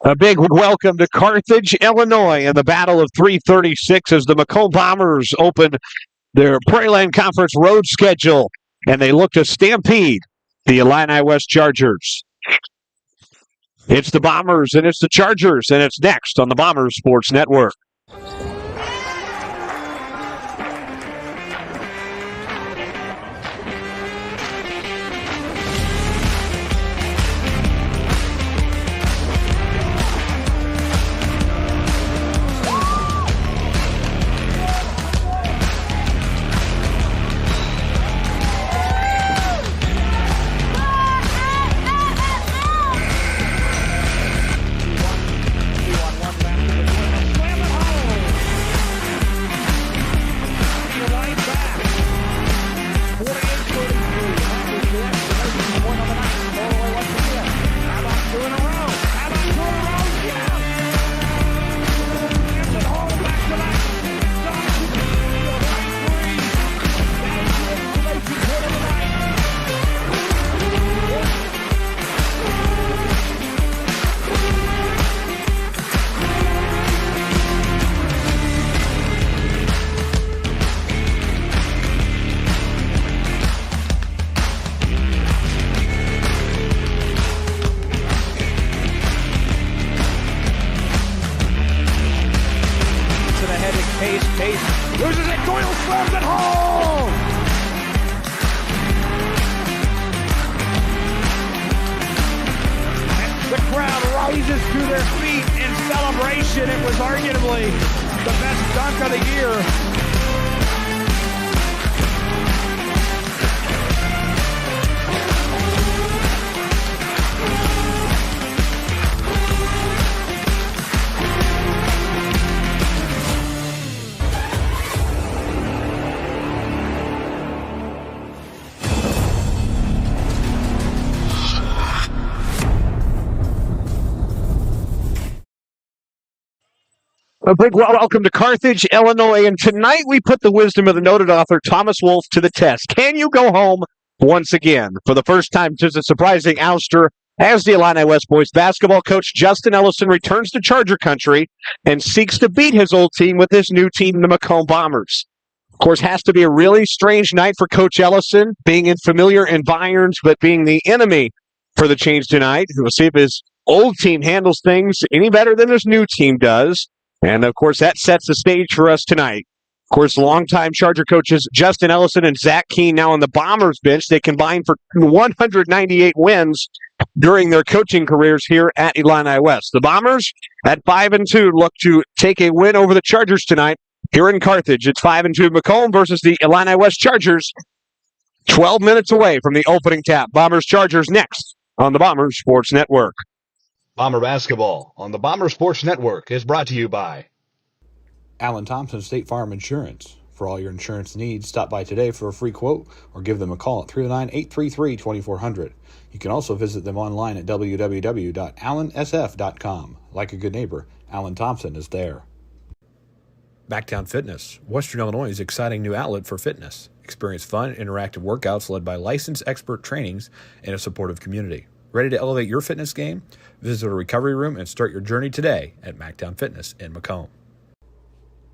A big welcome to Carthage, Illinois, in the Battle of 336 as the Macomb Bombers open their Pregame Conference road schedule, and they look to stampede the Illini West Chargers. It's the Bombers, and it's the Chargers, and it's next on the Bombers Sports Network. Loses it, Doyle slams it home! The crowd rises to their feet in celebration. It was arguably the best dunk of the year. A big welcome to Carthage, Illinois, and tonight we put the wisdom of the noted author Thomas Wolfe to the test. Can you go home once again? For the first time since a surprising ouster, as the Illini West boys basketball coach Justin Ellison returns to Charger country and seeks to beat his old team with his new team, the Macomb Bombers. Of course, has to be a really strange night for Coach Ellison, being in familiar environs, but being the enemy for the change tonight. We'll see if his old team handles things any better than his new team does. And, of course, that sets the stage for us tonight. Of course, longtime Charger coaches Justin Ellison and Zach Keene now on the Bombers bench. They combined for 198 wins during their coaching careers here at Illini West. The Bombers at 5-2 look to take a win over the Chargers tonight here in Carthage. It's 5-2 Macomb versus the Illini West Chargers. 12 minutes away from the opening tap. Bombers Chargers next on the Bombers Sports Network. Bomber Basketball on the Bomber Sports Network is brought to you by Alan Thompson State Farm Insurance. For all your insurance needs, stop by today for a free quote or give them a call at 309-833-2400. You can also visit them online at www.allansf.com. Like a good neighbor, Alan Thompson is there. Backtown Fitness, Western Illinois' exciting new outlet for fitness. Experience fun, interactive workouts led by licensed expert trainings and a supportive community. Ready to elevate your fitness game? Visit a recovery room and start your journey today at Mactown Fitness in Macomb.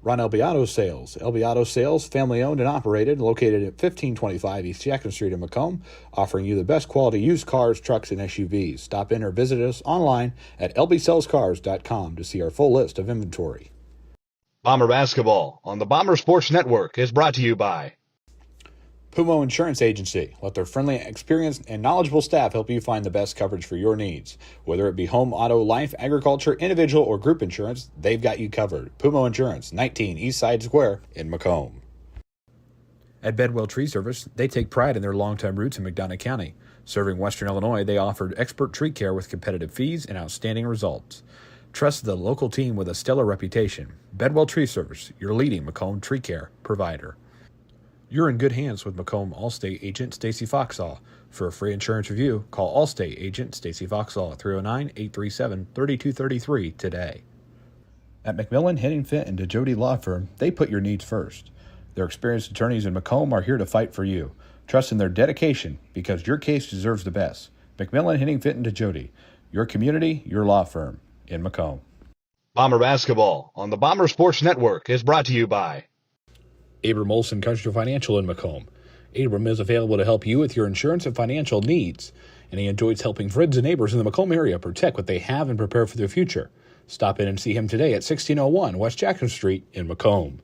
Ron Elby Auto Sales. Elby Auto Sales, family owned and operated, located at 1525 East Jackson Street in Macomb, offering you the best quality used cars, trucks, and SUVs. Stop in or visit us online at lbsellscars.com to see our full list of inventory. Bomber Basketball on the Bomber Sports Network is brought to you by Pumo Insurance Agency. Let their friendly, experienced, and knowledgeable staff help you find the best coverage for your needs. Whether it be home, auto, life, agriculture, individual, or group insurance, they've got you covered. Pumo Insurance, 19 East Side Square in Macomb. At Bedwell Tree Service, they take pride in their longtime roots in McDonough County. Serving Western Illinois, they offered expert tree care with competitive fees and outstanding results. Trust the local team with a stellar reputation. Bedwell Tree Service, your leading Macomb tree care provider. You're in good hands with Macomb Allstate agent Stacy Foxall. For a free insurance review, call Allstate agent Stacy Foxall at 309-837-3233 today. At McMillan, Henningfit, and DeJody Law Firm, they put your needs first. Their experienced attorneys in Macomb are here to fight for you. Trust in their dedication because your case deserves the best. McMillan, Henningfit, and DeJody, your community, your law firm. in Macomb. Bomber basketball on the Bomber Sports Network is brought to you by Abram Olson Country Financial in Macomb. Abram is available to help you with your insurance and financial needs, and he enjoys helping friends and neighbors in the Macomb area protect what they have and prepare for their future. Stop in and see him today at 1601 West Jackson Street in Macomb.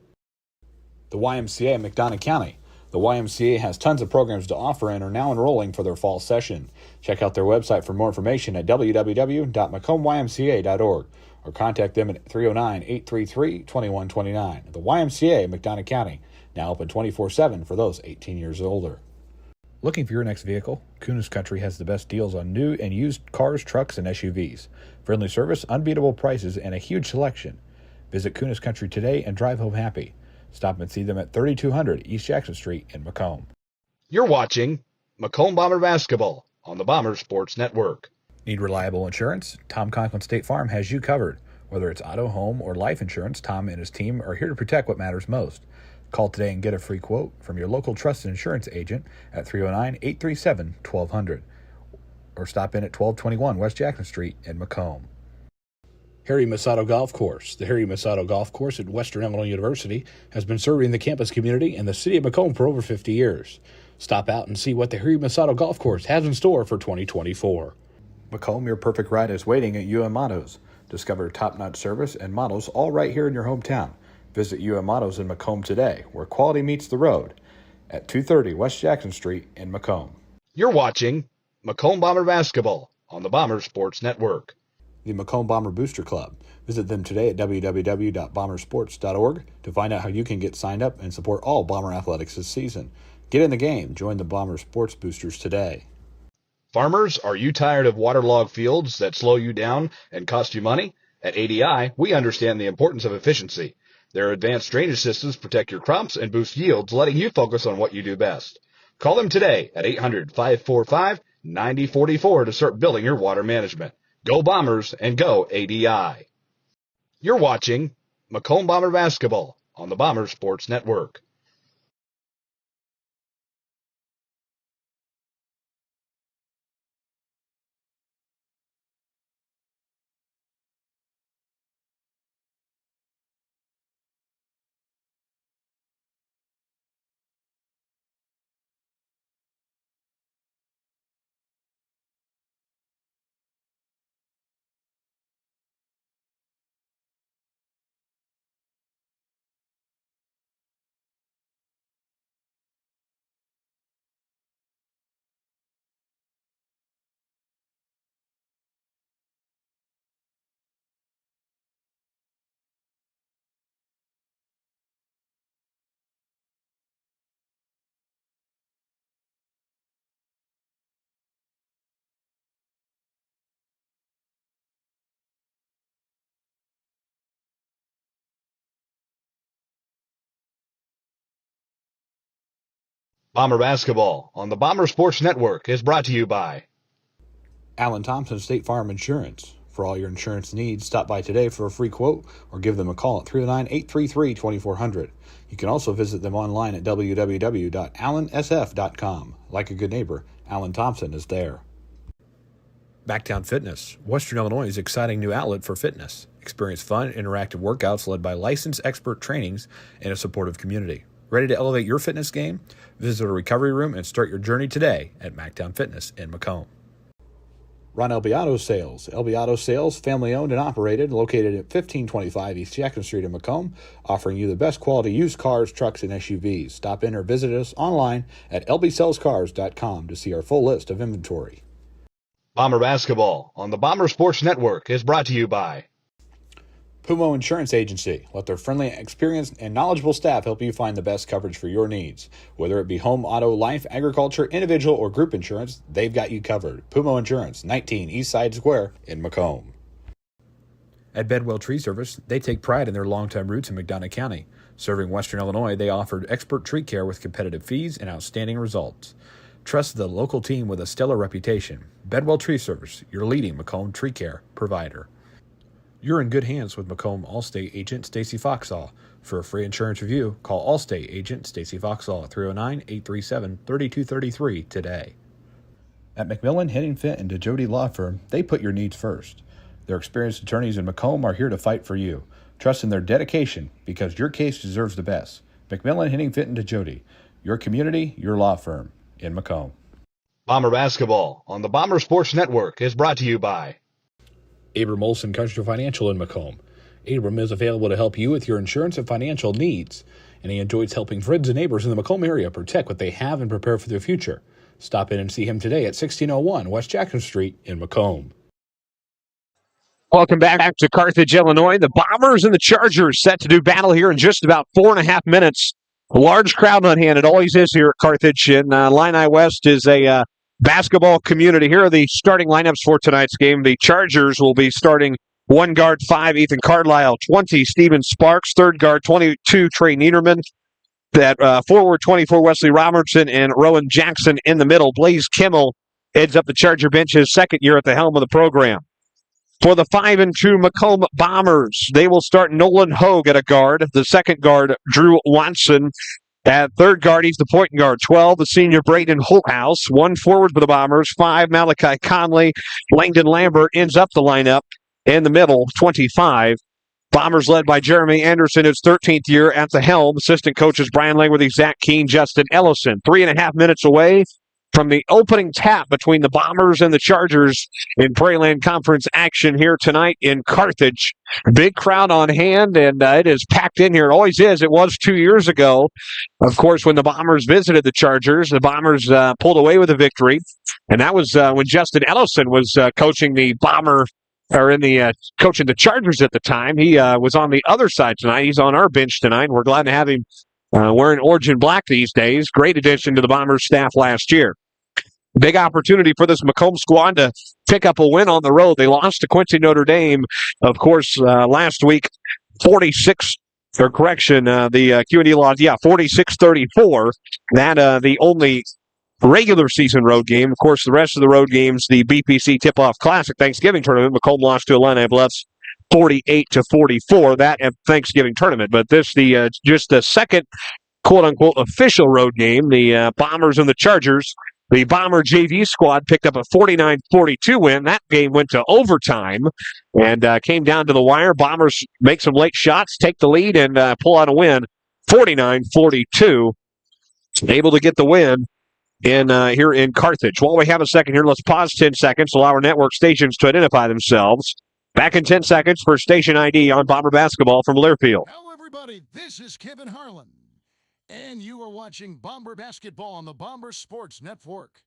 The YMCA in McDonough County. The YMCA has tons of programs to offer and are now enrolling for their fall session. Check out their website for more information at www.macombymca.org or contact them at 309-833-2129. The YMCA in McDonough County, now open 24/7 for those 18 years or older. Looking for your next vehicle? Kunis Country has the best deals on new and used cars, trucks, and SUVs. Friendly service, unbeatable prices, and a huge selection. Visit Kunis Country today and drive home happy. Stop and see them at 3200 East Jackson Street in Macomb. You're watching Macomb Bomber Basketball on the Bomber Sports Network. Need reliable insurance? Tom Conklin State Farm has you covered. Whether it's auto, home, or life insurance, Tom and his team are here to protect what matters most. Call today and get a free quote from your local trusted insurance agent at 309-837-1200 or stop in at 1221 West Jackson Street in Macomb. Harry Masato Golf Course. The Harry Masato Golf Course at Western Illinois University has been serving the campus community and the city of Macomb for over 50 years. Stop out and see what the Harry Masato Golf Course has in store for 2024. Macomb, your perfect ride is waiting at UM Autos. Discover top-notch service and models all right here in your hometown. Visit UM Autos in Macomb today, where quality meets the road, at 230 West Jackson Street in Macomb. You're watching Macomb Bomber Basketball on the Bomber Sports Network. The Macomb Bomber Booster Club. Visit them today at www.bombersports.org to find out how you can get signed up and support all Bomber athletics this season. Get in the game. Join the Bomber Sports Boosters today. Farmers, are you tired of waterlogged fields that slow you down and cost you money? At ADI, we understand the importance of efficiency. Their advanced drainage systems protect your crops and boost yields, letting you focus on what you do best. Call them today at 800-545-9044 to start building your water management. Go Bombers and go ADI. You're watching Macomb Bomber Basketball on the Bomber Sports Network. Bomber Basketball on the Bomber Sports Network is brought to you by Alan Thompson State Farm Insurance. For all your insurance needs, stop by today for a free quote or give them a call at 309-833-2400. You can also visit them online at www.allansf.com. Like a good neighbor, Alan Thompson is there. Backtown Fitness, Western Illinois' exciting new outlet for fitness. Experience fun, interactive workouts led by licensed expert trainings and a supportive community. Ready to elevate your fitness game? Visit a recovery room and start your journey today at Mactown Fitness in Macomb. Ron LB Auto Sales. LB Auto Sales, family owned and operated, located at 1525 East Jackson Street in Macomb, offering you the best quality used cars, trucks, and SUVs. Stop in or visit us online at lbsellscars.com to see our full list of inventory. Bomber Basketball on the Bomber Sports Network is brought to you by Pumo Insurance Agency. Let their friendly, experienced, and knowledgeable staff help you find the best coverage for your needs. Whether it be home, auto, life, agriculture, individual, or group insurance, they've got you covered. Pumo Insurance, 19 East Side Square in Macomb. At Bedwell Tree Service, they take pride in their longtime roots in McDonough County. Serving Western Illinois, they offered expert tree care with competitive fees and outstanding results. Trust the local team with a stellar reputation. Bedwell Tree Service, your leading Macomb tree care provider. You're in good hands with Macomb Allstate agent Stacy Foxall. For a free insurance review, call Allstate agent Stacy Foxall at 309-837-3233 today. At McMillan, Henningfit, and DeJody Law Firm, they put your needs first. Their experienced attorneys in Macomb are here to fight for you. Trust in their dedication because your case deserves the best. McMillan, Henning, Fitton to Jody. Your community, your law firm in Macomb. Bomber basketball on the Bomber Sports Network is brought to you by Abram Olson Country Financial in Macomb. Abram is available to help you with your insurance and financial needs, and he enjoys helping friends and neighbors in the Macomb area protect what they have and prepare for their future. Stop in and see him today at 1601 West Jackson Street in Macomb. Welcome back to Carthage, Illinois. The Bombers and the Chargers set to do battle here in just about 4.5 minutes. A large crowd on hand. It always is here at Carthage. And Illini West is a basketball community. Here are the starting lineups for tonight's game. The Chargers will be starting 1 guard, 5, Ethan Carlisle, 20, Steven Sparks, 3rd guard, 22, Trey Niederman. That forward, 24, Wesley Robertson, and Rowan Jackson in the middle. Blaze Kimmel heads up the Charger bench, his second year at the helm of the program. For the 5-2 Macomb Bombers, they will start Nolan Hogue at a guard. The second guard, Drew Watson. At third guard, he's the point guard. 12, the senior Braden Holthouse. 1 forward for the Bombers. 5, Malachi Conley. Langdon Lambert ends up the lineup in the middle, 25. Bombers led by Jeremy Anderson, his 13th year at the helm. Assistant coaches Brian Langworthy, Zach Keene, Justin Ellison. 3.5 minutes away from the opening tap between the Bombers and the Chargers in Prairie Conference action here tonight in Carthage. Big crowd on hand, and it is packed in here. It always is. It was 2 years ago, of course, when the Bombers visited the Chargers. The Bombers pulled away with a victory, and that was when Justin Ellison was coaching the coaching the Chargers at the time. He was on the other side tonight. He's on our bench tonight. We're glad to have him wearing orange and black these days. Great addition to the Bombers staff last year. Big opportunity for this Macomb squad to pick up a win on the road. They lost to Quincy Notre Dame, of course, last week, 46, or correction, the QD lost, 46-34. That the only regular season road game. Of course, the rest of the road games, the BPC Tip-Off Classic Thanksgiving Tournament, Macomb lost to Illini Bluffs 48-44. That at Thanksgiving Tournament. But this, just the second quote-unquote official road game, the Bombers and the Chargers. The Bomber JV squad picked up a 49-42 win. That game went to overtime and came down to the wire. Bombers make some late shots, take the lead, and pull out a win, 49-42. Able to get the win here in Carthage. While we have a second here, let's pause 10 seconds, allow our network stations to identify themselves. Back in 10 seconds for station ID on Bomber Basketball from Learfield. Hello, everybody. This is Kevin Harlan. And you are watching Bomber Basketball on the Bomber Sports Network.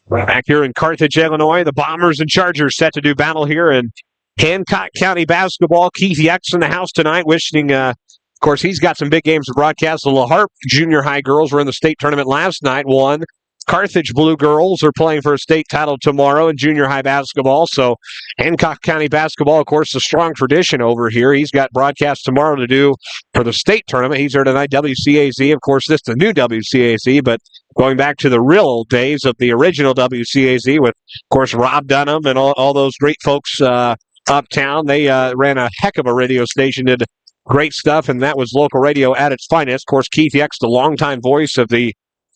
Back here in Carthage, Illinois, the Bombers and Chargers set to do battle here in Hancock County basketball. Keith Yex in the house tonight, wishing, of course, he's got some big games to broadcast. The La Harpe junior high girls were in the state tournament last night, won. Carthage Blue Girls are playing for a state title tomorrow in junior high basketball. So Hancock County basketball, of course, a strong tradition over here. He's got broadcast tomorrow to do for the state tournament. He's there tonight, WCAZ. Of course, this is the new WCAZ, but going back to the real old days of the original WCAZ with, of course, Rob Dunham and all those great folks uptown. They ran a heck of a radio station, did great stuff, and that was local radio at its finest. Of course, Keith Yex, the longtime voice of the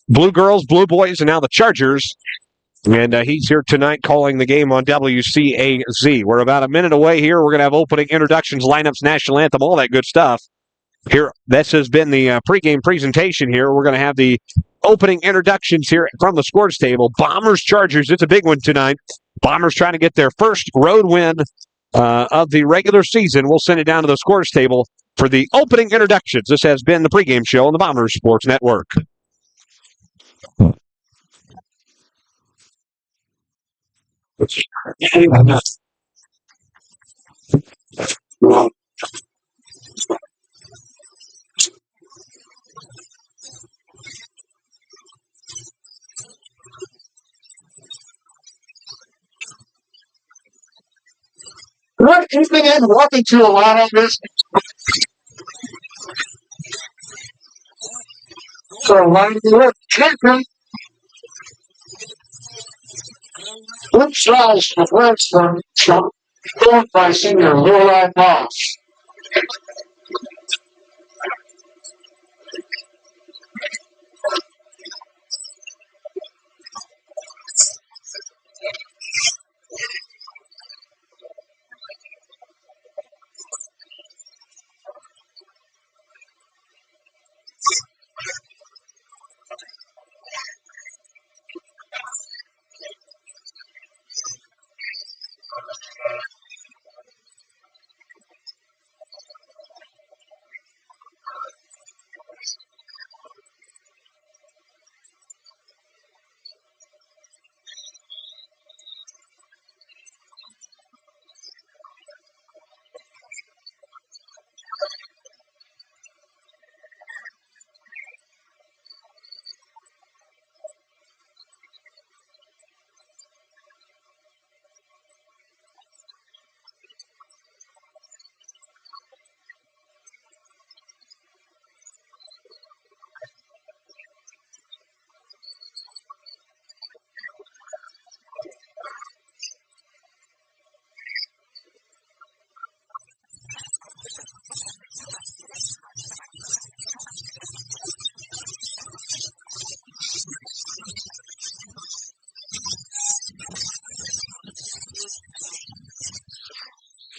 Blue Girls, Blue Boys, and now the Chargers. And he's here tonight calling the game on WCAZ. We're about a minute away here. We're going to have opening introductions, lineups, national anthem, all that good stuff. Here, this has been the pregame presentation here. We're going to have the opening introductions here from the scores table. Bombers, Chargers, it's a big one tonight. Bombers trying to get their first road win of the regular season. We'll send it down to the scores table for the opening introductions. This has been the pregame show on the Bombers Sports Network. What evening and welcome to a lot of this. So, line work, champion. Which drives the words from Trump, going by senior Lorelai Moss.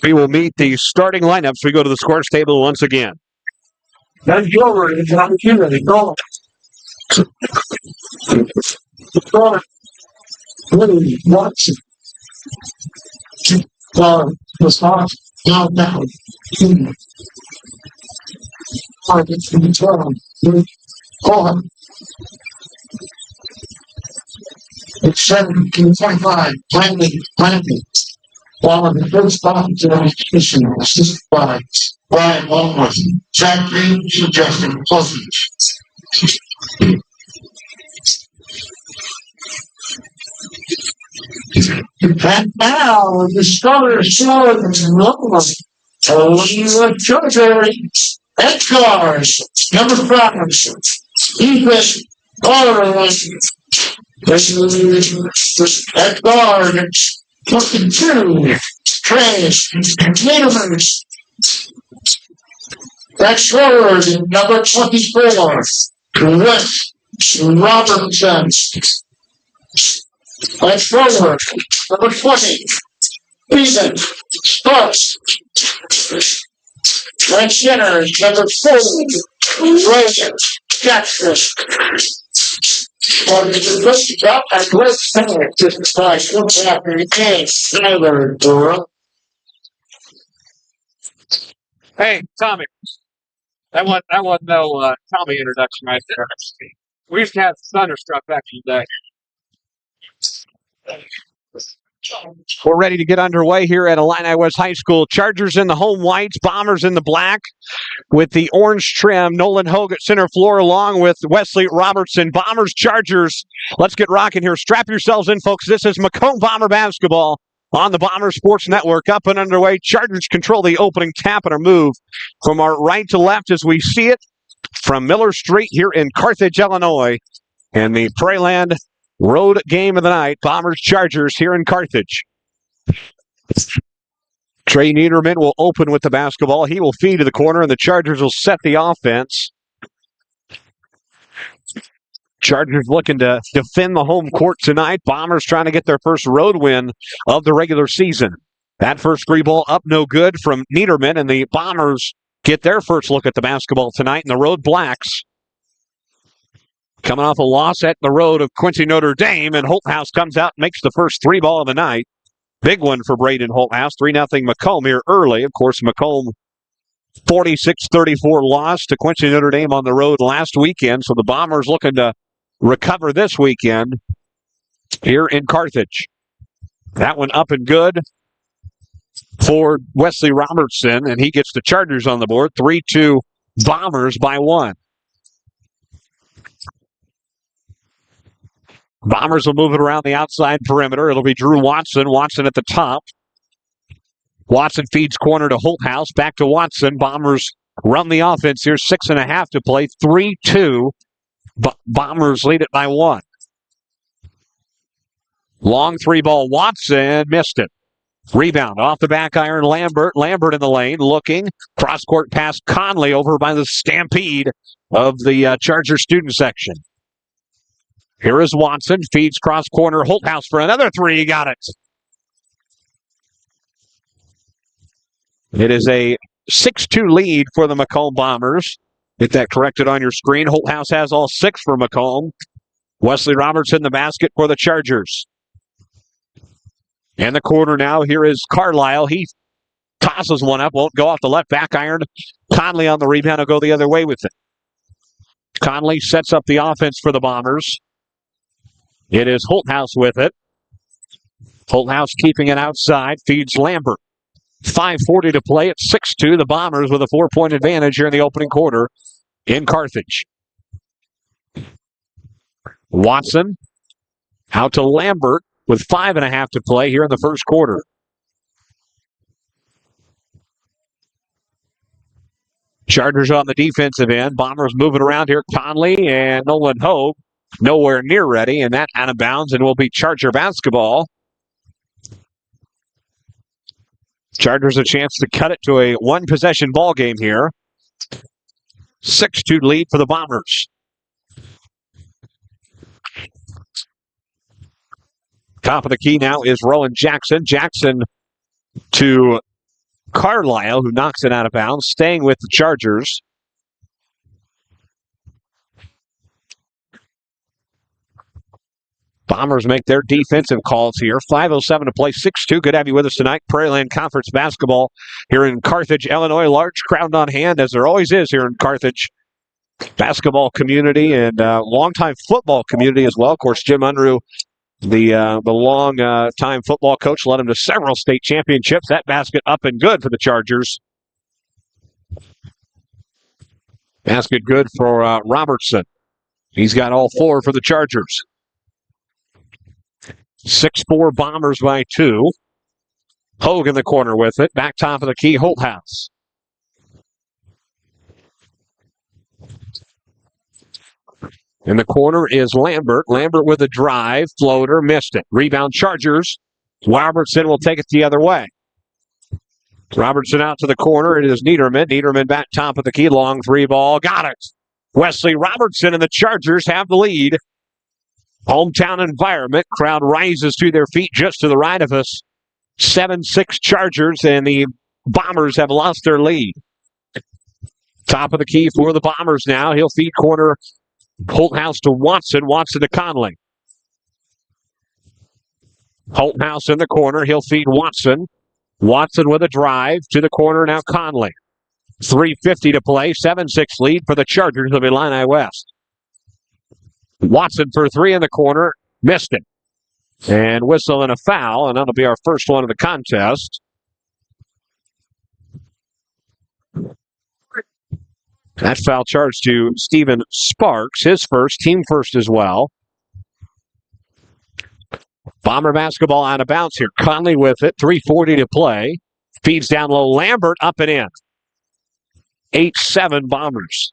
We will meet the starting lineups. We go to the scores table once again. Then Gilbert is an opportunity. Go. Willie Watson. Response. Down. Targets in the turn. On. It's 17.5. Planting. While the first bottom to the position, assisted by Brian Longworth. Jack Green suggesting postage. And now, the starter is Longworth. Georgia Edgars, number 5. Ethan Orland. This is Edgars. 22. Trace. Niedermans. That's forward, number 24. West Robertson. That's forward, number 20. Ethan Sparks. That's center, number 4. Ryan Jackson. On the first drop at West Center, just by what's happening again. Tyler Durham. Hey, Tommy. That wasn't no Tommy introduction right there. We used to have Thunderstruck back in the day. We're ready to get underway here at Illini West High School. Chargers in the home whites, Bombers in the black with the orange trim. Nolan Hogue at center floor along with Wesley Robertson. Bombers, Chargers. Let's get rocking here. Strap yourselves in, folks. This is Macomb Bomber basketball on the Bomber Sports Network. Up and underway. Chargers control the opening tap and our move from our right to left as we see it from Miller Street here in Carthage, Illinois. And the Prayland road game of the night, Bombers Chargers here in Carthage. Trey Niederman will open with the basketball. He will feed to the corner, and the Chargers will set the offense. Chargers looking to defend the home court tonight. Bombers trying to get their first road win of the regular season. That first free ball up no good from Niederman, and the Bombers get their first look at the basketball tonight in the road blacks. Coming off a loss at the road of Quincy Notre Dame, and Holthouse comes out and makes the first three ball of the night. Big one for Braden Holthouse. 3-0 Macomb here early. Of course, Macomb 46-34 loss to Quincy Notre Dame on the road last weekend. So the Bombers looking to recover this weekend here in Carthage. That one up and good for Wesley Robertson, and he gets the Chargers on the board. 3-2 Bombers by 1. Bombers will move it around the outside perimeter. It'll be Drew Watson. Watson at the top. Watson feeds corner to Holthouse. Back to Watson. Bombers run the offense here. 6.5 to play. 3-2. Bombers lead it by 1. Long three ball. Watson missed it. Rebound off the back iron. Lambert. Lambert in the lane looking. Cross court pass. Conley over by the stampede of the Charger student section. Here is Watson, feeds cross corner, Holthouse for another three. He got it. It is a 6-2 lead for the Macomb Bombers. Get that corrected on your screen. Holthouse has all 6 for Macomb. Wesley Robertson the basket for the Chargers. In the corner now, here is Carlisle. He tosses one up, won't go off the left back iron. Conley on the rebound will go the other way with it. Conley sets up the offense for the Bombers. It is Holthouse with it. Holthouse keeping it outside. Feeds Lambert. 5:40 to play. It's 6-2. The Bombers with a 4-point advantage here in the opening quarter in Carthage. Watson out to Lambert with 5.5 to play here in the first quarter. Chargers on the defensive end. Bombers moving around here. Conley and Nolan Hogue. Nowhere near ready, and that out of bounds and will be Charger basketball. Chargers a chance to cut it to a one-possession ball game here. 6-2 lead for the Bombers. Top of the key now is Rowan Jackson. Jackson to Carlisle, who knocks it out of bounds, staying with the Chargers. Bombers make their defensive calls here. 5:07 to play, 6-2. Good to have you with us tonight. Prairieland Conference basketball here in Carthage, Illinois. Large crowd on hand, as there always is here in Carthage. Basketball community and longtime football community as well. Of course, Jim Unruh, the long-time football coach, led him to several state championships. That basket up and good for the Chargers. Basket good for Robertson. He's got all four for the Chargers. 6-4 Bombers by 2. Hogue in the corner with it. Back top of the key, Holthouse. In the corner is Lambert. Lambert with a drive. Floater, missed it. Rebound Chargers. Robertson will take it the other way. Robertson out to the corner. It is Niederman. Niederman back top of the key. Long three ball. Got it. Wesley Robertson and the Chargers have the lead. Hometown environment. Crowd rises to their feet just to the right of us. 7-6 Chargers, and the Bombers have lost their lead. Top of the key for the Bombers now. He'll feed corner Holthouse to Watson. Watson to Conley. Holthouse in the corner. He'll feed Watson. Watson with a drive to the corner. Now Conley. 3:50 to play. 7-6 lead for the Chargers of Illini West. Watson for three in the corner. Missed it. And whistle and a foul, and that'll be our first one of the contest. That foul charge to Steven Sparks, his first, team first as well. Bomber basketball out of bounds here. Conley with it, 3:40 to play. Feeds down low, Lambert up and in. 8-7 Bombers.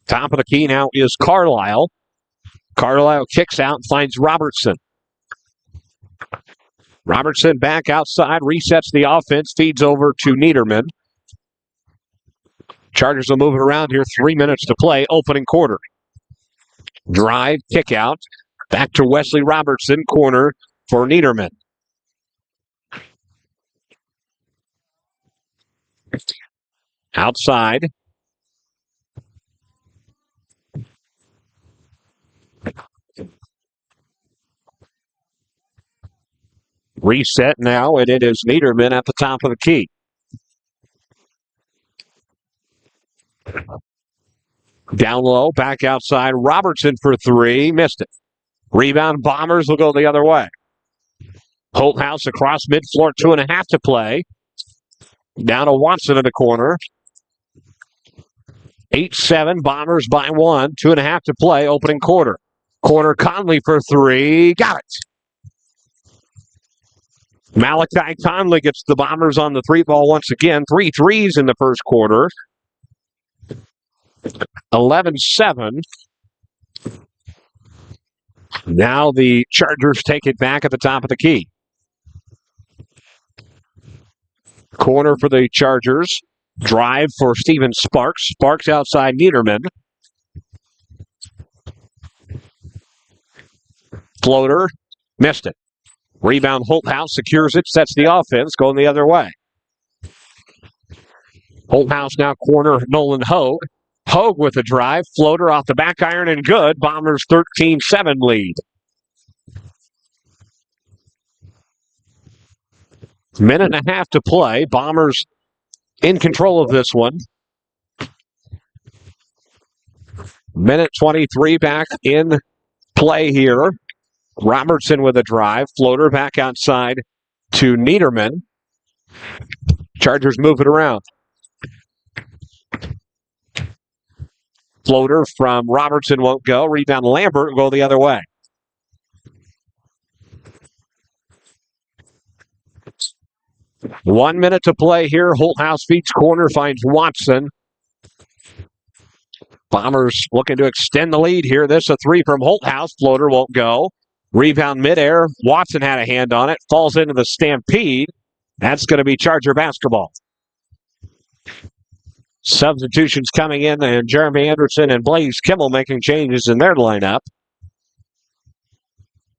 Top of the key now is Carlisle. Carlisle kicks out and finds Robertson. Robertson back outside, resets the offense, feeds over to Niederman. Chargers will move it around here. 3 minutes to play, opening quarter. Drive, kick out. Back to Wesley Robertson, corner for Niederman. Outside. Reset now, and it is Niederman at the top of the key. Down low, back outside. Robertson for three. Missed it. Rebound Bombers will go the other way. Holthouse across midfloor, 2.5 to play. Down to Watson in the corner. 8-7, Bombers by 1. 2.5 to play, opening quarter. Corner Conley for three. Got it. Malachi Conley gets the Bombers on the three ball once again. 3 threes in the first quarter. 11-7. Now the Chargers take it back at the top of the key. Corner for the Chargers. Drive for Steven Sparks. Sparks outside Niederman. Floater. Missed it. Rebound Holthouse secures it. Sets the offense. Going the other way. Holthouse now corner Nolan Hogue. Hogue with a drive. Floater off the back iron and good. Bombers 13-7 lead. Minute and a half to play. Bombers in control of this one. Minute 23 back in play here. Robertson with a drive. Floater back outside to Niederman. Chargers move it around. Floater from Robertson won't go. Rebound Lambert will go the other way. One minute to play here. Holthouse feeds corner, finds Watson. Bombers looking to extend the lead here. This is a three from Holthouse. Floater won't go. Rebound midair. Watson had a hand on it. Falls into the stampede. That's going to be Charger basketball. Substitutions coming in, and Jeremy Anderson and Blaze Kimmel making changes in their lineup.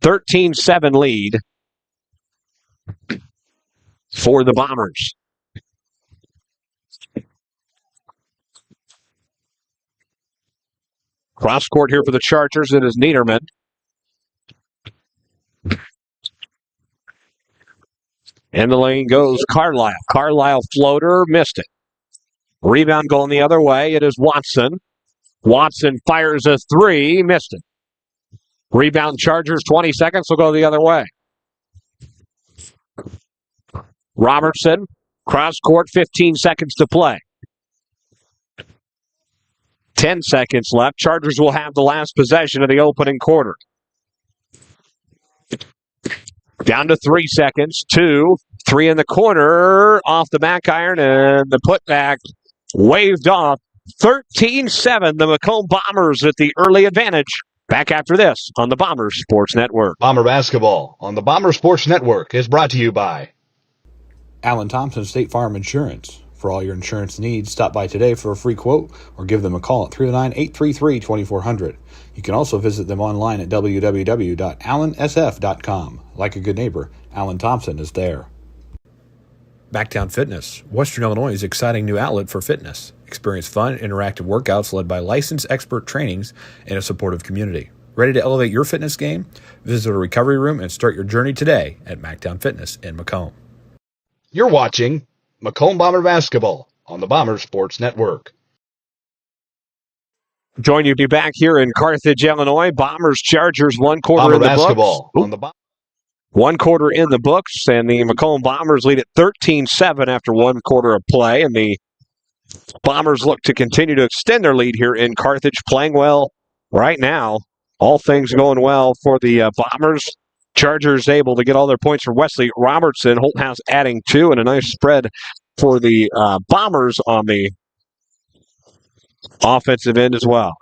13-7 lead for the Bombers. Cross court here for the Chargers. It is Niederman. In the lane goes Carlisle. Carlisle floater, missed it. Rebound going the other way. It is Watson. Watson fires a three, missed it. Rebound Chargers, 20 seconds, will go the other way. Robertson, cross court, 15 seconds to play. 10 seconds left. Chargers will have the last possession of the opening quarter. Down to 3 seconds. 2, 3 in the corner. Off the back iron, and the putback waved off. 13-7. The Macomb Bombers at the early advantage. Back after this on the Bombers Sports Network. Bomber Basketball on the Bomber Sports Network is brought to you by Alan Thompson State Farm Insurance. For all your insurance needs, stop by today for a free quote or give them a call at 309-833-2400. You can also visit them online at www.allansf.com. Like a good neighbor, Alan Thompson is there. Backtown Fitness, Western Illinois' exciting new outlet for fitness. Experience fun, interactive workouts led by licensed expert trainings and a supportive community. Ready to elevate your fitness game? Visit a recovery room and start your journey today at Mactown Fitness in Macomb. You're watching Macomb Bomber Basketball on the Bomber Sports Network. Join you back here in Carthage, Illinois. Bombers, Chargers, 1 quarter Bomber in the Basketball books. on the 1 quarter in the books, and the Macomb Bombers lead at 13-7 after 1 quarter of play, and the Bombers look to continue to extend their lead here in Carthage, playing well right now. All things going well for the Bombers. Chargers able to get all their points from Wesley Robertson. Holthouse adding 2, and a nice spread for the Bombers on the offensive end as well.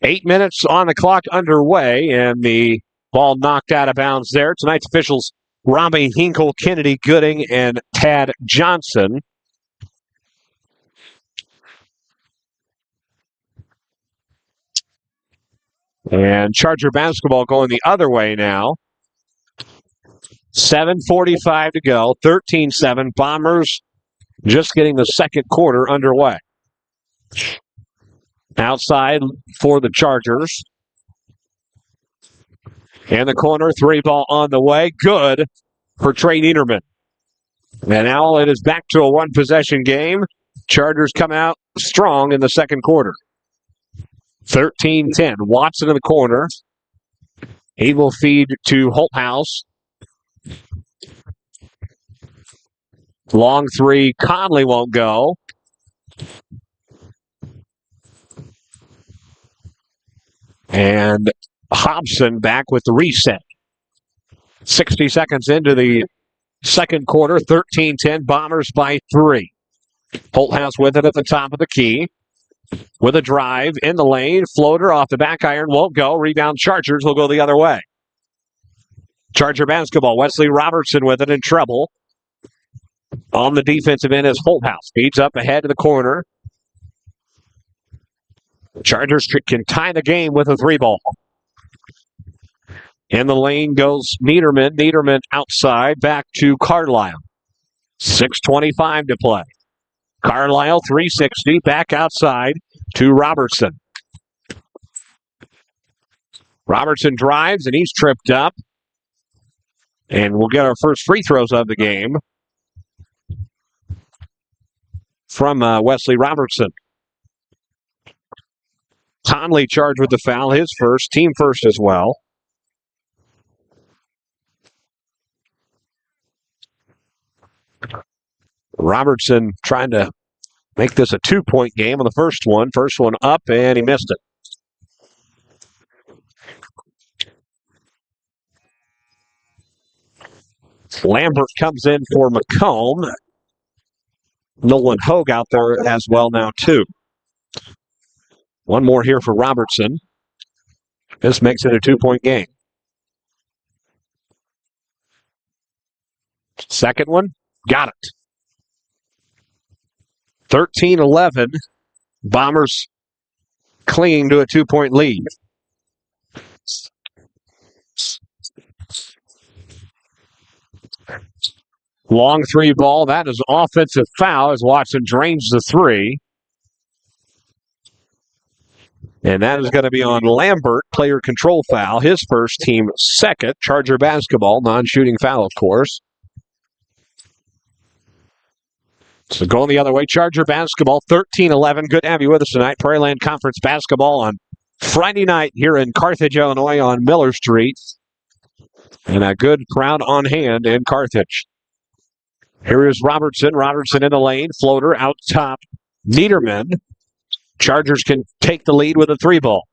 Eight minutes on the clock underway, and the ball knocked out of bounds there. Tonight's officials, Robbie Hinkle, Kennedy Gooding, and Tad Johnson. And Charger basketball going the other way now. 7:45 to go, 13-7. Bombers just getting the second quarter underway. Outside for the Chargers. In the corner, 3 ball on the way. Good for Trey Niederman. And now it is back to a 1-possession game. Chargers come out strong in the second quarter. 13-10. Watson in the corner. He will feed to Holthouse. Long 3. Conley won't go. And Hobson back with the reset. 60 seconds into the second quarter. 13-10. Bombers by 3. Holthouse with it at the top of the key. With a drive in the lane. Floater off the back iron. Won't go. Rebound Chargers will go the other way. Charger basketball. Wesley Robertson with it in trouble. On the defensive end is Holthouse. Feeds up ahead to the corner. Chargers can tie the game with a 3 ball. In the lane goes Niederman. Niederman outside. Back to Carlisle. 6:25 to play. Carlisle 360. Back outside to Robertson. Robertson drives and he's tripped up. And we'll get our first free throws of the game from Wesley Robertson. Conley charged with the foul, his first, team first as well. Robertson trying to make this a 2-point game on the first one. First one up, and he missed it. Lambert comes in for Macomb. Nolan Hogue out there as well now, too. One more here for Robertson. This makes it a 2-point game. Second one, got it. 13-11. Bombers clinging to a 2-point lead. Long three ball. That is offensive foul as Watson drains the three. And that is going to be on Lambert, player control foul. His first, team second. Charger basketball, non-shooting foul, of course. So going the other way, Charger basketball, 13-11. Good to have you with us tonight. Prairie Land Conference basketball on Friday night here in Carthage, Illinois on Miller Street. And a good crowd on hand in Carthage. Here is Robertson. Robertson in the lane. Floater out top. Niederman. Chargers can take the lead with a three ball.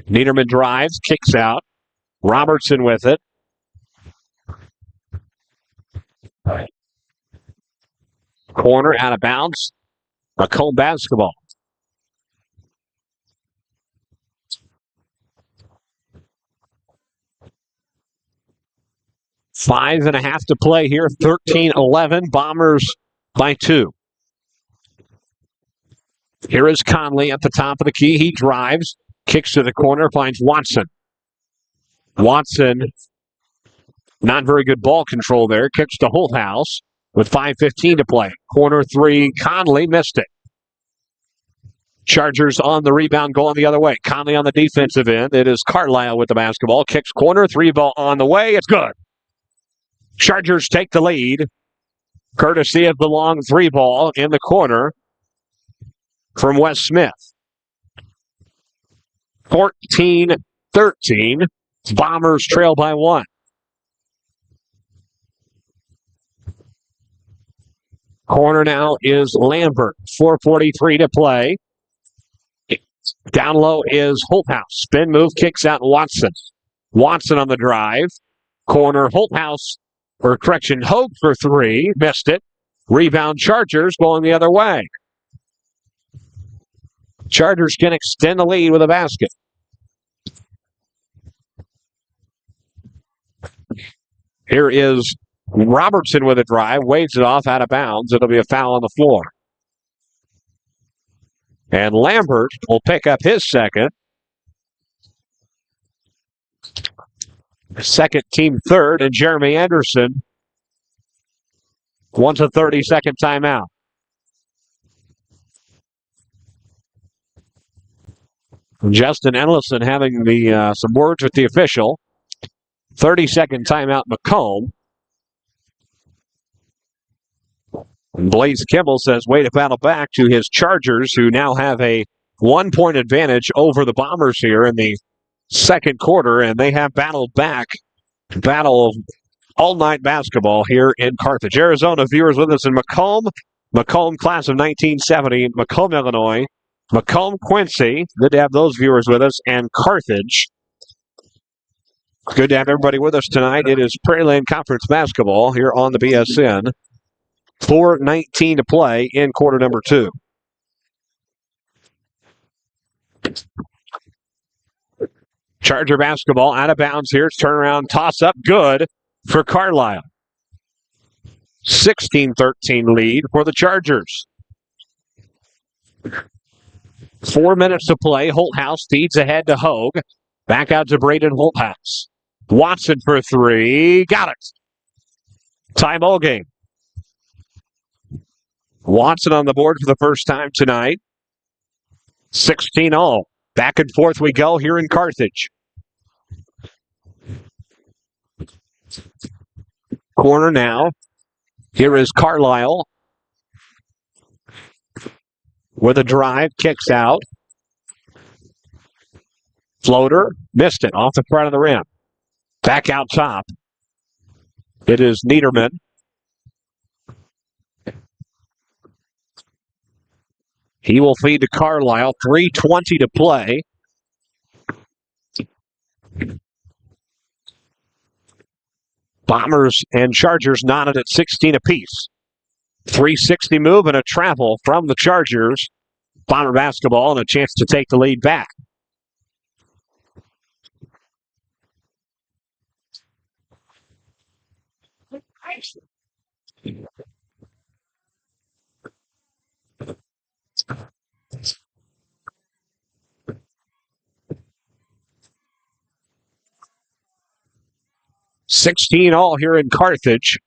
Niederman drives, kicks out. Robertson with it. Corner out of bounds. Macomb basketball. Five and a half to play here. 13-11. Bombers by 2. Here is Conley at the top of the key. He drives, kicks to the corner, finds Watson. Watson, not very good ball control there. Kicks to Holthouse with 5:15 to play. Corner three, Conley missed it. Chargers on the rebound going the other way. Conley on the defensive end. It is Carlisle with the basketball. Kicks corner, three ball on the way. It's good. Chargers take the lead, courtesy of the long three ball in the corner from Wes Smith. 14-13. Bombers trail by 1. Corner now is Lambert. 4:43 to play. Down low is Holthouse. Spin move, kicks out Watson. Watson on the drive. Corner, Holthouse, or correction, Hogue for 3. Missed it. Rebound, Chargers going the other way. Chargers can extend the lead with a basket. Here is Robertson with a drive. Waves it off out of bounds. It'll be a foul on the floor. And Lambert will pick up his second. Second, team third. And Jeremy Anderson wants a 30-second timeout. Justin Ellison having some words with the official. 30-second timeout, Macomb. And Blaze Kimball says, way to battle back to his Chargers, who now have a 1-point advantage over the Bombers here in the second quarter, and they have battled back. Battle of all-night basketball here in Carthage. Arizona viewers with us in Macomb. Macomb, class of 1970, Macomb, Illinois. Macomb, Quincy. Good to have those viewers with us. And Carthage. Good to have everybody with us tonight. It is Prairie Land Conference basketball here on the BSN. 4:19 to play in quarter number 2. Charger basketball out of bounds here. Turnaround toss up. Good for Carlisle. 16-13 lead for the Chargers. 4 minutes to play. Holthouse feeds ahead to Hogue. Back out to Braden Holthouse. Watson for 3. Got it. Tie ball game. Watson on the board for the first time tonight. 16-all. Back and forth we go here in Carthage. Corner now. Here is Carlisle. With a drive, kicks out. Floater, missed it off the front of the rim. Back out top. It is Niederman. He will feed to Carlisle. 3:20 to play. Bombers and Chargers knotted at 16 apiece. 360 move and a travel from the Chargers. Bomber basketball and a chance to take the lead back. 16 all here in Carthage.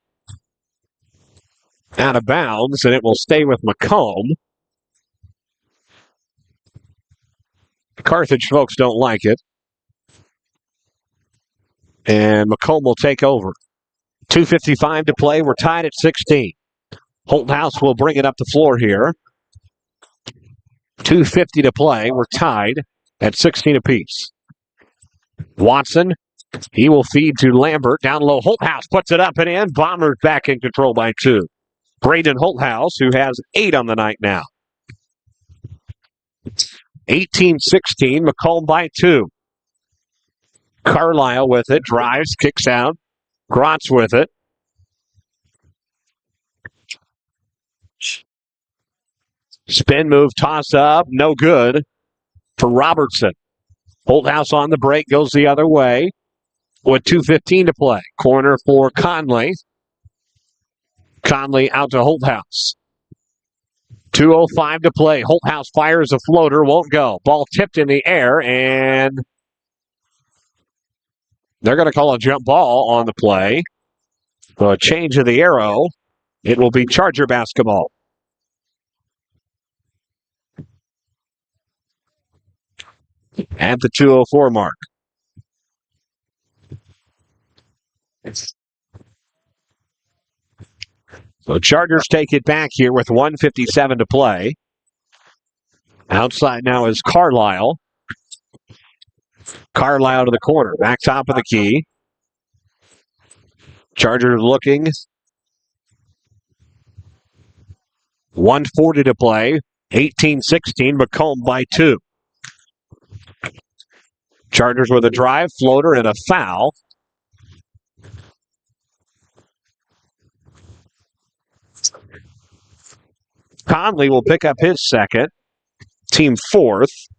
Out of bounds, and it will stay with Macomb. Carthage folks don't like it. And Macomb will take over. 2:55 to play. We're tied at 16. Holthouse will bring it up the floor here. 2:50 to play. We're tied at 16 apiece. Watson, he will feed to Lambert. Down low, Holthouse puts it up and in. Bombers back in control by 2. Braden Holthouse, who has 8 on the night now. 18-16, Macomb by 2. Carlisle with it, drives, kicks out. Grotz with it. Spin move, toss up, no good for Robertson. Holthouse on the break, goes the other way with 2:15 to play. Corner for Conley. Conley out to Holthouse. 2:05 to play. Holthouse fires a floater, won't go. Ball tipped in the air, and they're going to call a jump ball on the play. So a change of the arrow. It will be Charger basketball. At the 2:04 mark. So Chargers take it back here with 1:57 to play. Outside now is Carlisle. Carlisle to the corner. Back top of the key. Chargers looking. 1:40 to play. 18-16. Macomb by 2. Chargers with a drive, floater, and a foul. Conley will pick up his second. Team 4th.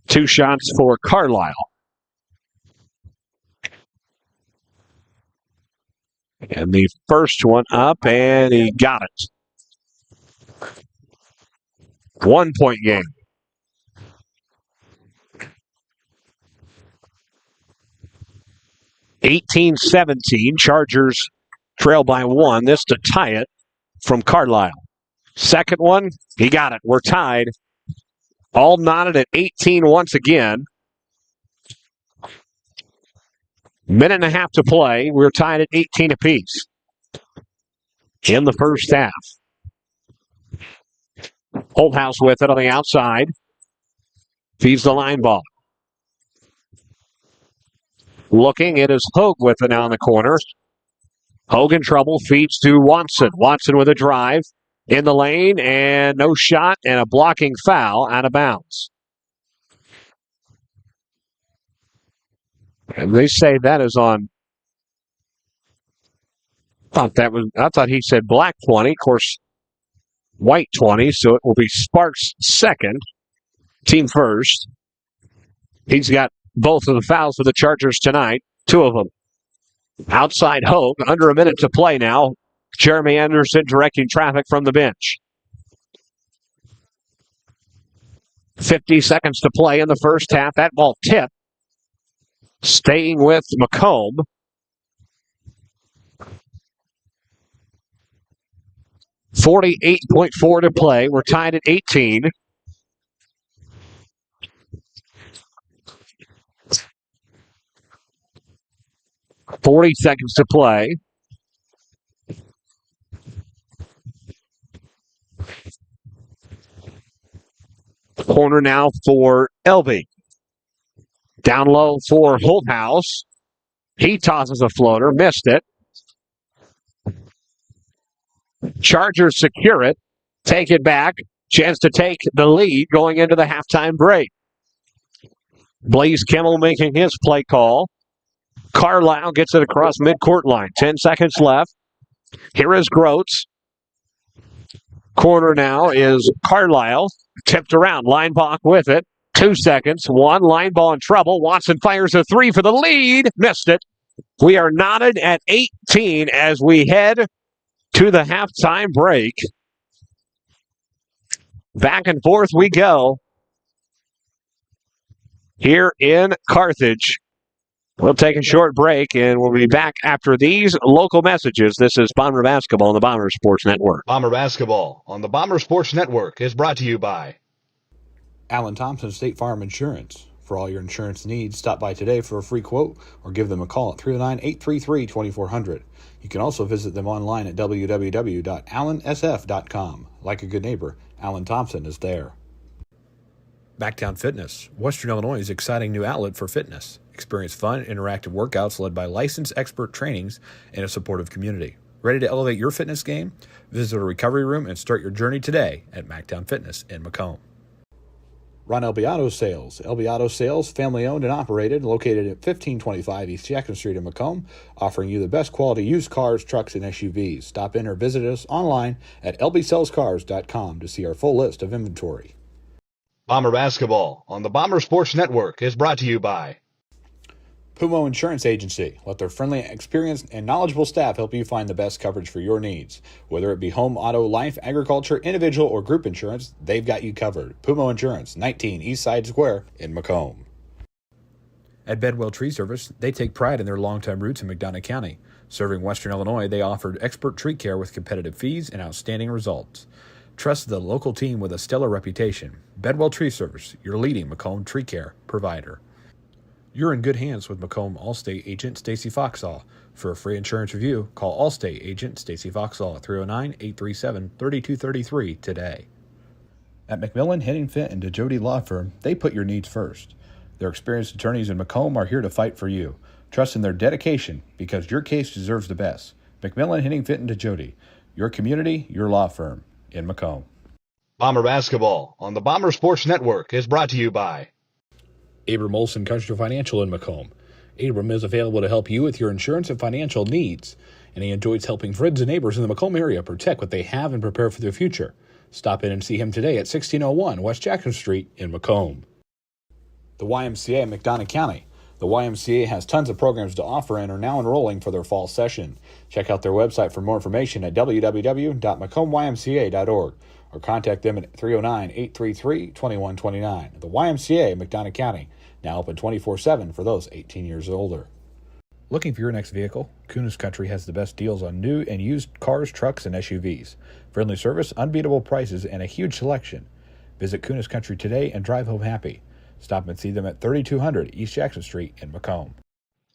2 shots for Carlisle. And the first one up, and he got it. 1 point game. 18-17. Chargers trail by 1. This to tie it from Carlisle. Second one, he got it. We're tied. All knotted at 18 once again. Minute and a half to play. We're tied at 18 apiece in the first half. Holthouse with it on the outside. Feeds the line ball. Looking, it is Hogue with it now in the corner. Hogue in trouble, feeds to Watson. Watson with a drive in the lane, and no shot, and a blocking foul out of bounds. And they say that is on. I thought he said black 20. Of course, white 20, so it will be Sparks second, team first. He's got both of the fouls for the Chargers tonight, 2 of them. Outside Hogue, under a minute to play now. Jeremy Anderson directing traffic from the bench. 50 seconds to play in the first half. That ball tipped. Staying with Macomb. .48 to play. We're tied at 18. .40 seconds to play. Corner now for Elvey. Down low for Holthouse. He tosses a floater, missed it. Chargers secure it, take it back. Chance to take the lead going into the halftime break. Blaze Kimmel making his play call. Carlisle gets it across midcourt line. 10 seconds left. Here is Grotz. Corner now is Carlisle. Tipped around. Linebach with it. 2 seconds. 1. Line ball in trouble. Watson fires a 3 for the lead. Missed it. We are knotted at 18 as we head to the halftime break. Back and forth we go here in Carthage. We'll take a short break, and we'll be back after these local messages. This is Bomber Basketball on the Bomber Sports Network. Bomber Basketball on the Bomber Sports Network is brought to you by Alan Thompson State Farm Insurance. For all your insurance needs, stop by today for a free quote or give them a call at 309-833-2400. You can also visit them online at www.allansf.com. Like a good neighbor, Alan Thompson is there. Backtown Fitness, Western Illinois' exciting new outlet for fitness. Experience fun, interactive workouts led by licensed expert trainings and a supportive community. Ready to elevate your fitness game? Visit a recovery room and start your journey today at Mactown Fitness in Macomb. Ron LB Auto Sales. LB Auto Sales, family owned and operated, located at 1525 East Jackson Street in Macomb, offering you the best quality used cars, trucks, and SUVs. Stop in or visit us online at lbsellscars.com to see our full list of inventory. Bomber Basketball on the Bomber Sports Network is brought to you by Puma Insurance Agency. Let their friendly, experienced, and knowledgeable staff help you find the best coverage for your needs. Whether it be home, auto, life, agriculture, individual, or group insurance, they've got you covered. Puma Insurance, 19 East Side Square in Macomb. At Bedwell Tree Service, they take pride in their long-time roots in McDonough County. Serving Western Illinois, they offered expert tree care with competitive fees and outstanding results. Trust the local team with a stellar reputation. Bedwell Tree Service, your leading Macomb tree care provider. You're in good hands with Macomb Allstate agent Stacy Foxall. For a free insurance review, call Allstate agent Stacy Foxall at 309-837-3233 today. At McMillan, Henningfit, and DeJody Law Firm, they put your needs first. Their experienced attorneys in Macomb are here to fight for you. Trust in their dedication because your case deserves the best. McMillan, Henningfit, and DeJody, your community, your law firm in Macomb. Bomber Basketball on the Bomber Sports Network is brought to you by Abram Olson Country Financial in Macomb. Abram is available to help you with your insurance and financial needs, and he enjoys helping friends and neighbors in the Macomb area protect what they have and prepare for their future. Stop in and see him today at 1601 West Jackson Street in Macomb. The YMCA in McDonough County. The YMCA has tons of programs to offer and are now enrolling for their fall session. Check out their website for more information at www.macombymca.org or contact them at 309-833-2129. The YMCA in McDonough County, now open 24/7 for those 18 years or older. Looking for your next vehicle? Kunis Country has the best deals on new and used cars, trucks, and SUVs. Friendly service, unbeatable prices, and a huge selection. Visit Kunis Country today and drive home happy. Stop and see them at 3200 East Jackson Street in Macomb.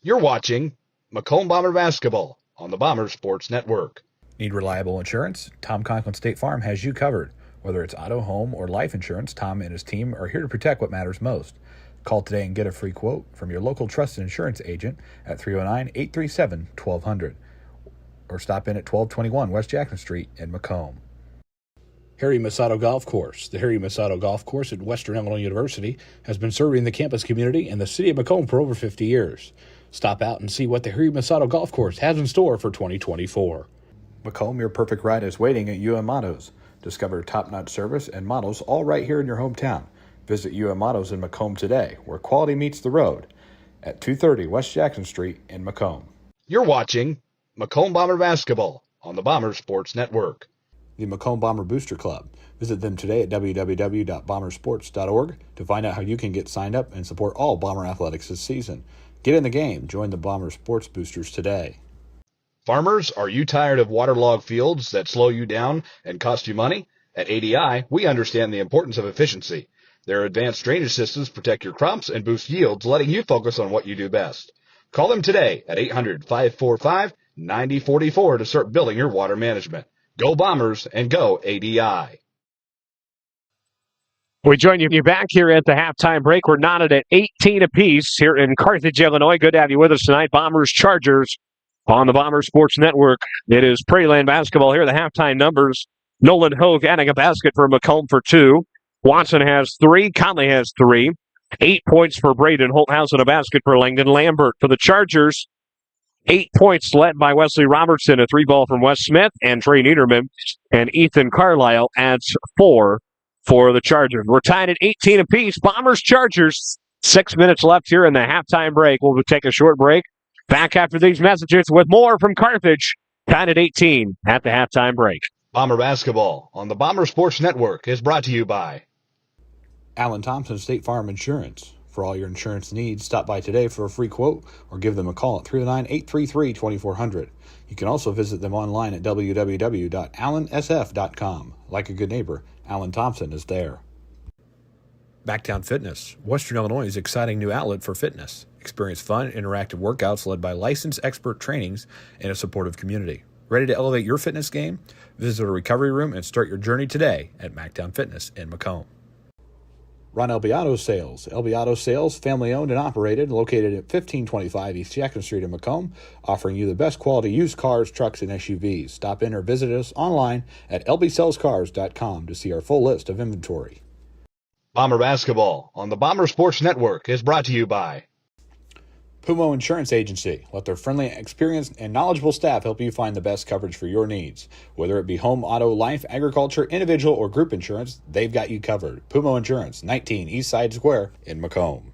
You're watching Macomb Bomber Basketball on the Bomber Sports Network. Need reliable insurance? Tom Conklin State Farm has you covered. Whether it's auto, home, or life insurance, Tom and his team are here to protect what matters most. Call today and get a free quote from your local trusted insurance agent at 309-837-1200 or stop in at 1221 West Jackson Street in Macomb. Harry Masato Golf Course. The Harry Masato Golf Course at Western Illinois University has been serving the campus community and the city of Macomb for over 50 years. Stop out and see what the Harry Masato Golf Course has in store for 2024. Macomb, your perfect ride is waiting at UM Autos. Discover top-notch service and models all right here in your hometown. Visit UM Autos in Macomb today, where quality meets the road, at 230 West Jackson Street in Macomb. You're watching Macomb Bomber Basketball on the Bomber Sports Network. The Macomb Bomber Booster Club. Visit them today at www.bombersports.org to find out how you can get signed up and support all Bomber athletics this season. Get in the game. Join the Bomber Sports Boosters today. Farmers, are you tired of waterlogged fields that slow you down and cost you money? At ADI, we understand the importance of efficiency. Their advanced drainage systems protect your crops and boost yields, letting you focus on what you do best. Call them today at 800-545-9044 to start building your water management. Go Bombers and go ADI. We join you back here at the halftime break. We're knotted at 18 apiece here in Carthage, Illinois. Good to have you with us tonight. Bombers, Chargers on the Bomber Sports Network. It is Prairieland basketball here. The halftime numbers. Nolan Hogue adding a basket for Macomb for 2. Watson has 3. Conley has 3. 8 points for Braden Holthausen, a basket for Langdon Lambert. For the Chargers, 8 points led by Wesley Robertson, a 3-ball from Wes Smith and Trey Niederman, and Ethan Carlisle adds 4 for the Chargers. We're tied at 18 apiece. Bombers, Chargers, 6 minutes left here in the halftime break. We'll take a short break. Back after these messages with more from Carthage. Tied at 18 at the halftime break. Bomber basketball on the Bomber Sports Network is brought to you by Alan Thompson State Farm Insurance. For all your insurance needs, stop by today for a free quote or give them a call at 309-833-2400. You can also visit them online at www.allansf.com. Like a good neighbor, Alan Thompson is there. Backtown Fitness, Western Illinois' exciting new outlet for fitness. Experience fun, interactive workouts led by licensed expert trainings and a supportive community. Ready to elevate your fitness game? Visit a recovery room and start your journey today at Mactown Fitness in Macomb. Ron LB Auto Sales. LB Auto Sales, family owned and operated, located at 1525 East Jackson Street in Macomb, offering you the best quality used cars, trucks, and SUVs. Stop in or visit us online at lbsellscars.com to see our full list of inventory. Bomber basketball on the Bomber Sports Network is brought to you by Puma Insurance Agency. Let their friendly, experienced, and knowledgeable staff help you find the best coverage for your needs. Whether it be home, auto, life, agriculture, individual, or group insurance, they've got you covered. Puma Insurance, 19 East Side Square in Macomb.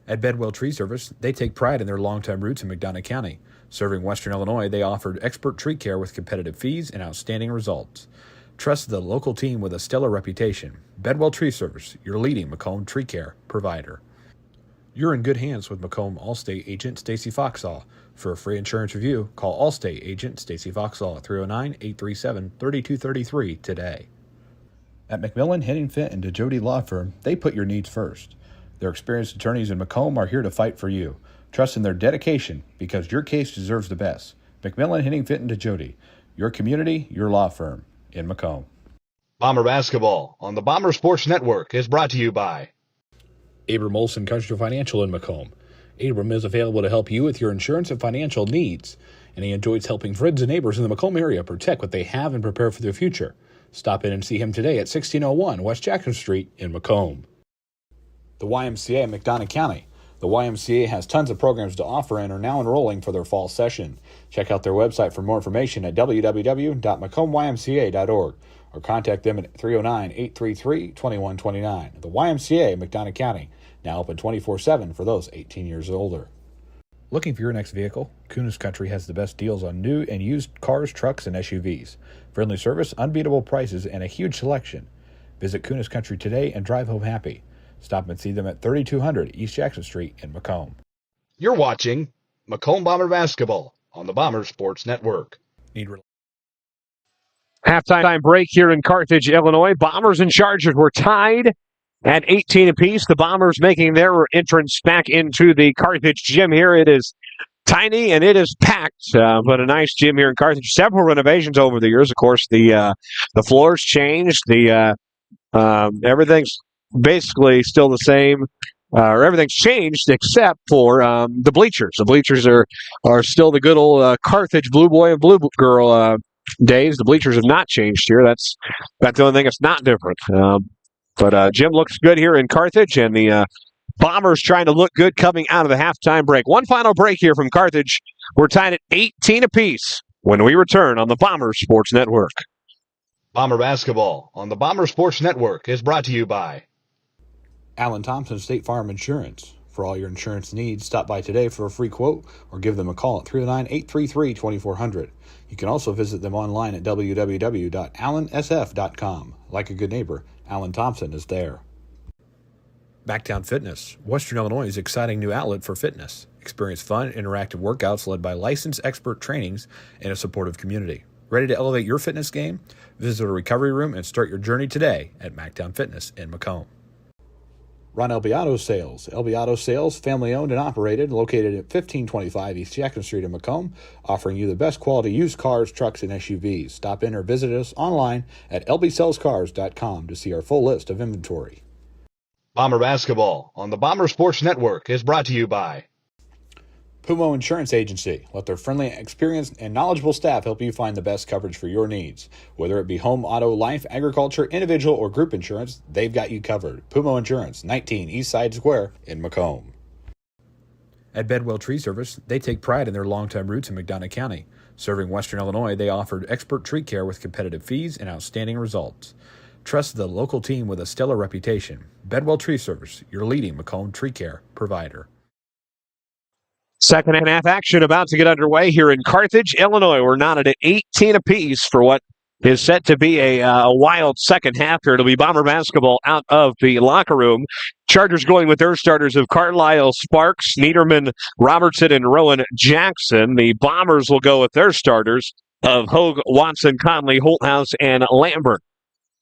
At Bedwell Tree Service, they take pride in their longtime roots in McDonough County. Serving Western Illinois, they offered expert tree care with competitive fees and outstanding results. Trust the local team with a stellar reputation. Bedwell Tree Service, your leading Macomb tree care provider. You're in good hands with Macomb Allstate agent Stacy Foxall. For a free insurance review, call Allstate agent Stacy Foxall at 309-837-3233 today. At McMillan, Henningfit, and DeJody Law Firm, they put your needs first. Their experienced attorneys in Macomb are here to fight for you. Trust in their dedication because your case deserves the best. McMillan, Henningfit, and DeJody, your community, your law firm in Macomb. Bomber basketball on the Bomber Sports Network is brought to you by Abram Olson Country Financial in Macomb. Abram is available to help you with your insurance and financial needs, and he enjoys helping friends and neighbors in the Macomb area protect what they have and prepare for their future. Stop in and see him today at 1601 West Jackson Street in Macomb. The YMCA in McDonough County. The YMCA has tons of programs to offer and are now enrolling for their fall session. Check out their website for more information at www.macombymca.org or contact them at 309-833-2129. The YMCA in McDonough County, now open 24/7 for those 18 years or older. Looking for your next vehicle? Kunis Country has the best deals on new and used cars, trucks, and SUVs. Friendly service, unbeatable prices, and a huge selection. Visit Kunis Country today and drive home happy. Stop and see them at 3200 East Jackson Street in Macomb. You're watching Macomb Bomber basketball on the Bomber Sports Network. Halftime break here in Carthage, Illinois. Bombers and Chargers were tied at 18 apiece. The Bombers making their entrance back into the Carthage gym here. It is tiny and it is packed, but a nice gym here in Carthage. Several renovations over the years. Of course, the floors changed. Everything's basically still the same, or everything's changed except for the bleachers. The bleachers are still the good old Carthage blue boy and blue girl days. The bleachers have not changed here. That's the only thing that's not different. But Jim looks good here in Carthage, and the Bombers trying to look good coming out of the halftime break. One final break here from Carthage. We're tied at 18 apiece when we return on the Bomber Sports Network. Bomber basketball on the Bomber Sports Network is brought to you by Alan Thompson State Farm Insurance. For all your insurance needs, stop by today for a free quote or give them a call at 309-833-2400. You can also visit them online at www.allansf.com. Like a good neighbor, Alan Thompson is there. Backtown Fitness, Western Illinois' exciting new outlet for fitness. Experience fun, interactive workouts led by licensed expert trainings and a supportive community. Ready to elevate your fitness game? Visit a recovery room and start your journey today at Mactown Fitness in Macomb. Ron LB Auto Sales. LB Auto Sales, family owned and operated, located at 1525 East Jackson Street in Macomb, offering you the best quality used cars, trucks, and SUVs. Stop in or visit us online at lbsellscars.com to see our full list of inventory. Bomber basketball on the Bomber Sports Network is brought to you by Puma Insurance Agency. Let their friendly, experienced, and knowledgeable staff help you find the best coverage for your needs. Whether it be home, auto, life, agriculture, individual, or group insurance, they've got you covered. Puma Insurance, 19 East Side Square in Macomb. At Bedwell Tree Service, they take pride in their longtime roots in McDonough County. Serving Western Illinois, they offered expert tree care with competitive fees and outstanding results. Trust the local team with a stellar reputation. Bedwell Tree Service, your leading Macomb tree care provider. Second half action about to get underway here in Carthage, Illinois. We're knotted at 18 apiece for what is set to be a wild second half here. It'll be Bomber basketball out of the locker room. Chargers going with their starters of Carlisle, Sparks, Niederman, Robertson, and Rowan Jackson. The Bombers will go with their starters of Hogue, Watson, Conley, Holthouse, and Lambert.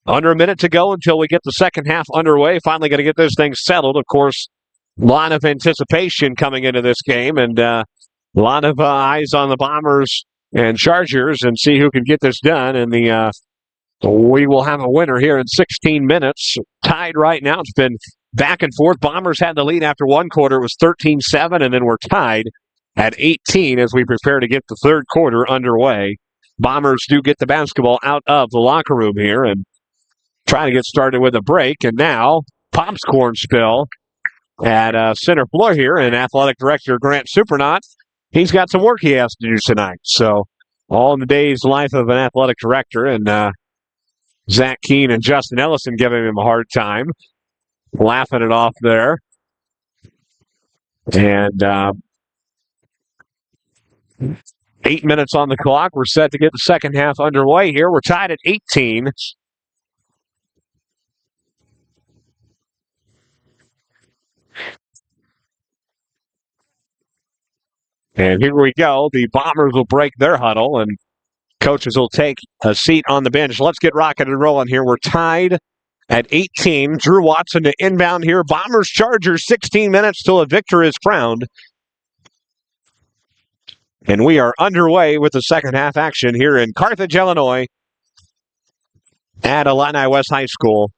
Under a minute to go until we get the second half underway. Finally going to get this thing settled. Of course, a lot of anticipation coming into this game, and a lot of eyes on the Bombers and Chargers and see who can get this done. And we will have a winner here in 16 minutes. Tied right now. It's been back and forth. Bombers had the lead after one quarter. It was 13-7, and then we're tied at 18 as we prepare to get the third quarter underway. Bombers do get the basketball out of the locker room here and trying to get started with a break. And now, popcorn spill at center floor here, and athletic director Grant Supernaut, he's got some work he has to do tonight. So all in the day's life of an athletic director, and Zach Keene and Justin Ellison giving him a hard time, laughing it off there. And 8 minutes on the clock. We're set to get the second half underway here. We're tied at 18. And here we go. The Bombers will break their huddle, and coaches will take a seat on the bench. Let's get rocking and rolling here. We're tied at 18. Drew Watson to inbound here. Bombers, Chargers, 16 minutes till a victor is crowned. And we are underway with the second half action here in Carthage, Illinois at Illini West High School.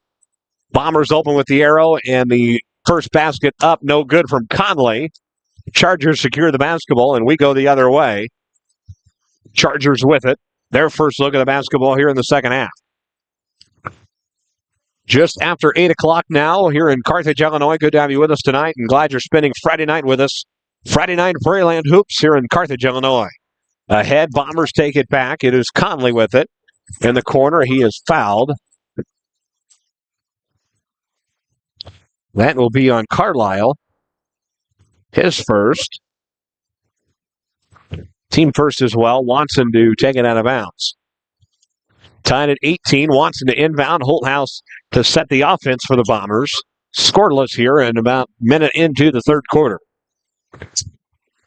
Bombers open with the arrow, and the first basket up, no good from Conley. Chargers secure the basketball, and we go the other way. Chargers with it. Their first look at the basketball here in the second half. Just after 8 o'clock now here in Carthage, Illinois. Good to have you with us tonight, and glad you're spending Friday night with us. Friday night Prairieland Hoops here in Carthage, Illinois. Ahead, Bombers take it back. It is Conley with it. In the corner, he is fouled. That will be on Carlisle. His first. Team first as well. Watson to take it out of bounds. Tied at 18. Watson to inbound. Holthouse to set the offense for the Bombers. Scoreless here and about a minute into the third quarter.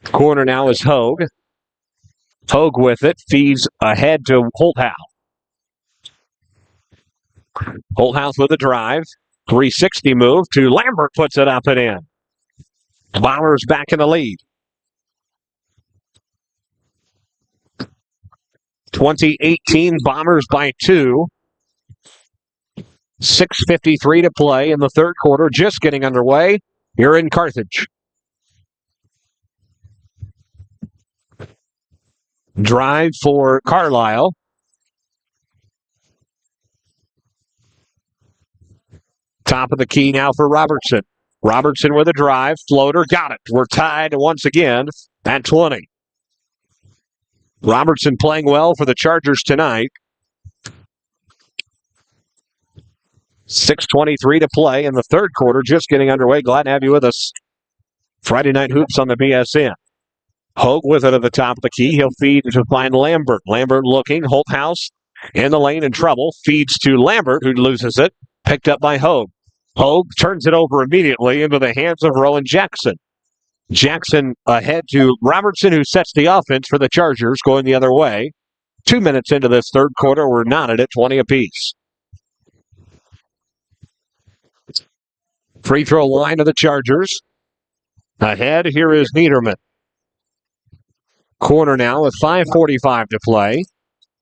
Corner now is Hogue. Hogue with it. Feeds ahead to Holthouse. Holthouse with a drive. 360 move to Lambert, puts it up and in. Bombers back in the lead. 20-18, Bombers by 2. 6:53 to play in the third quarter, just getting underway here in Carthage. Drive for Carlisle. Top of the key now for Robertson. Robertson with a drive. Floater. Got it. We're tied once again at 20. Robertson playing well for the Chargers tonight. 6:23 to play in the third quarter. Just getting underway. Glad to have you with us. Friday Night Hoops on the BSN. Hogue with it at the top of the key. He'll feed to find Lambert. Lambert looking. Holthouse in the lane in trouble. Feeds to Lambert, who loses it. Picked up by Hogue. Hogue turns it over immediately into the hands of Rowan Jackson. Jackson ahead to Robertson, who sets the offense for the Chargers, going the other way. 2 minutes into this third quarter, we're knotted at 20 apiece. Free throw line of the Chargers. Ahead, here is Niederman. Corner now with 5:45 to play.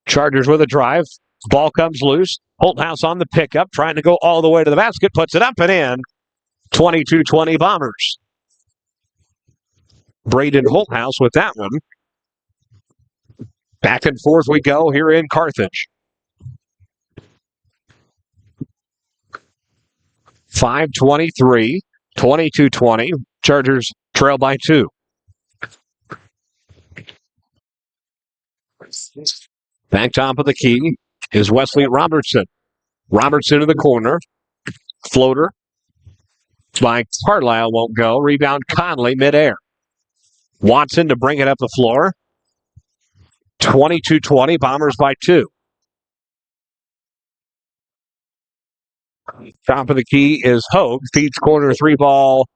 Chargers with a drive. Ball comes loose. Holthouse on the pickup, trying to go all the way to the basket. Puts it up and in. 22-20 Bombers. Braden Holthouse with that one. Back and forth we go here in Carthage. 5:23, 22-20. Chargers trail by 2. Back top of the key is Wesley Robertson. Robertson in the corner. Floater by Carlisle won't go. Rebound Conley midair. Watson to bring it up the floor. 22-20, Bombers by 2. Top of the key is Hogue. Feeds corner 3 ball.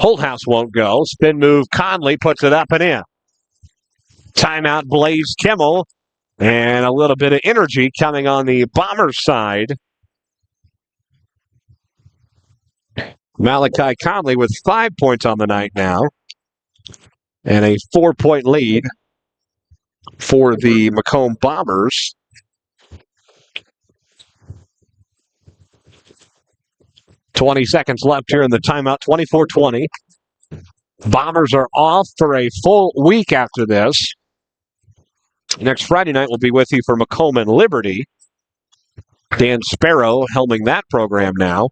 Holthouse won't go. Spin move. Conley puts it up and in. Timeout Blaze Kimmel. And a little bit of energy coming on the Bombers side. Malachi Conley with 5 points on the night now. And a 4-point lead for the Macomb Bombers. $20 left here in the timeout. 24-20. Bombers are off for a full week after this. Next Friday night we'll be with you for Macomb and Liberty. Dan Sparrow helming that program now.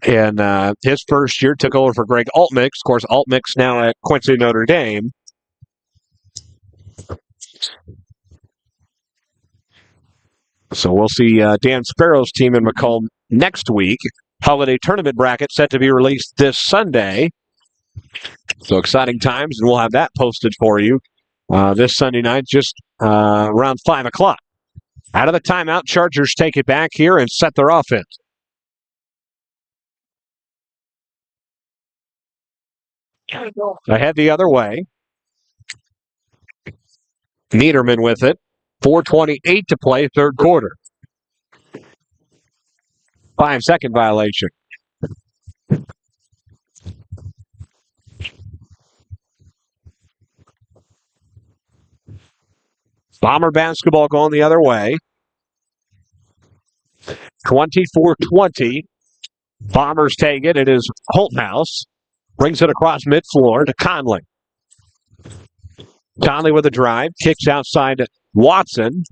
And his first year took over for Greg Altmix. Of course, Altmix now at Quincy Notre Dame. So we'll see Dan Sparrow's team in Macomb next week. Holiday tournament bracket set to be released this Sunday. So exciting times, and we'll have that posted for you this Sunday night, just around 5 o'clock. Out of the timeout, Chargers take it back here and set their offense. Ahead the other way. Niederman with it. 4:28 to play, third quarter. 5-second violation. Bomber basketball going the other way. 24-20. Bombers take it. It is Holthouse. Brings it across midfloor to Conley. Conley with a drive. Kicks outside to Watson.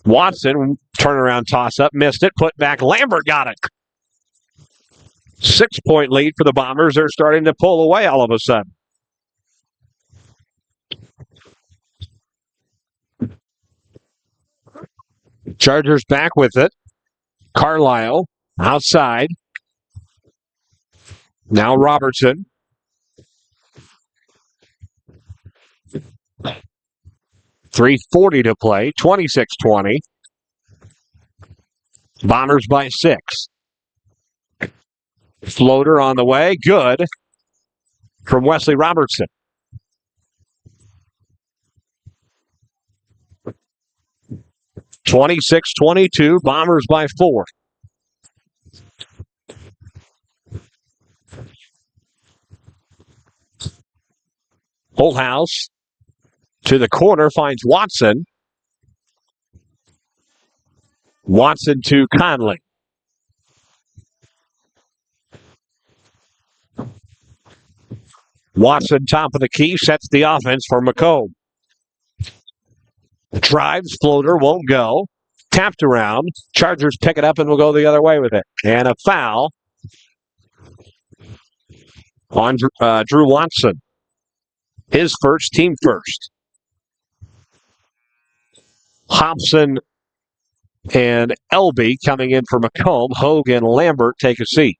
Watson, turnaround toss-up. Missed it. Put back. Lambert got it. 6-point lead for the Bombers. They're starting to pull away all of a sudden. Chargers back with it. Carlisle outside. Now Robertson. .340 to play. 26-20. Bombers by 6. Floater on the way. Good. From Wesley Robertson. .26-22. Bombers by 4. Holthouse to the corner finds Watson. Watson to Conley. Watson, top of the key, sets the offense for Macomb. Drives, floater, won't go. Tapped around. Chargers pick it up and will go the other way with it. And a foul on Drew Watson. His first, team first. Hobson and Elby coming in for Macomb. Hogue and Lambert take a seat.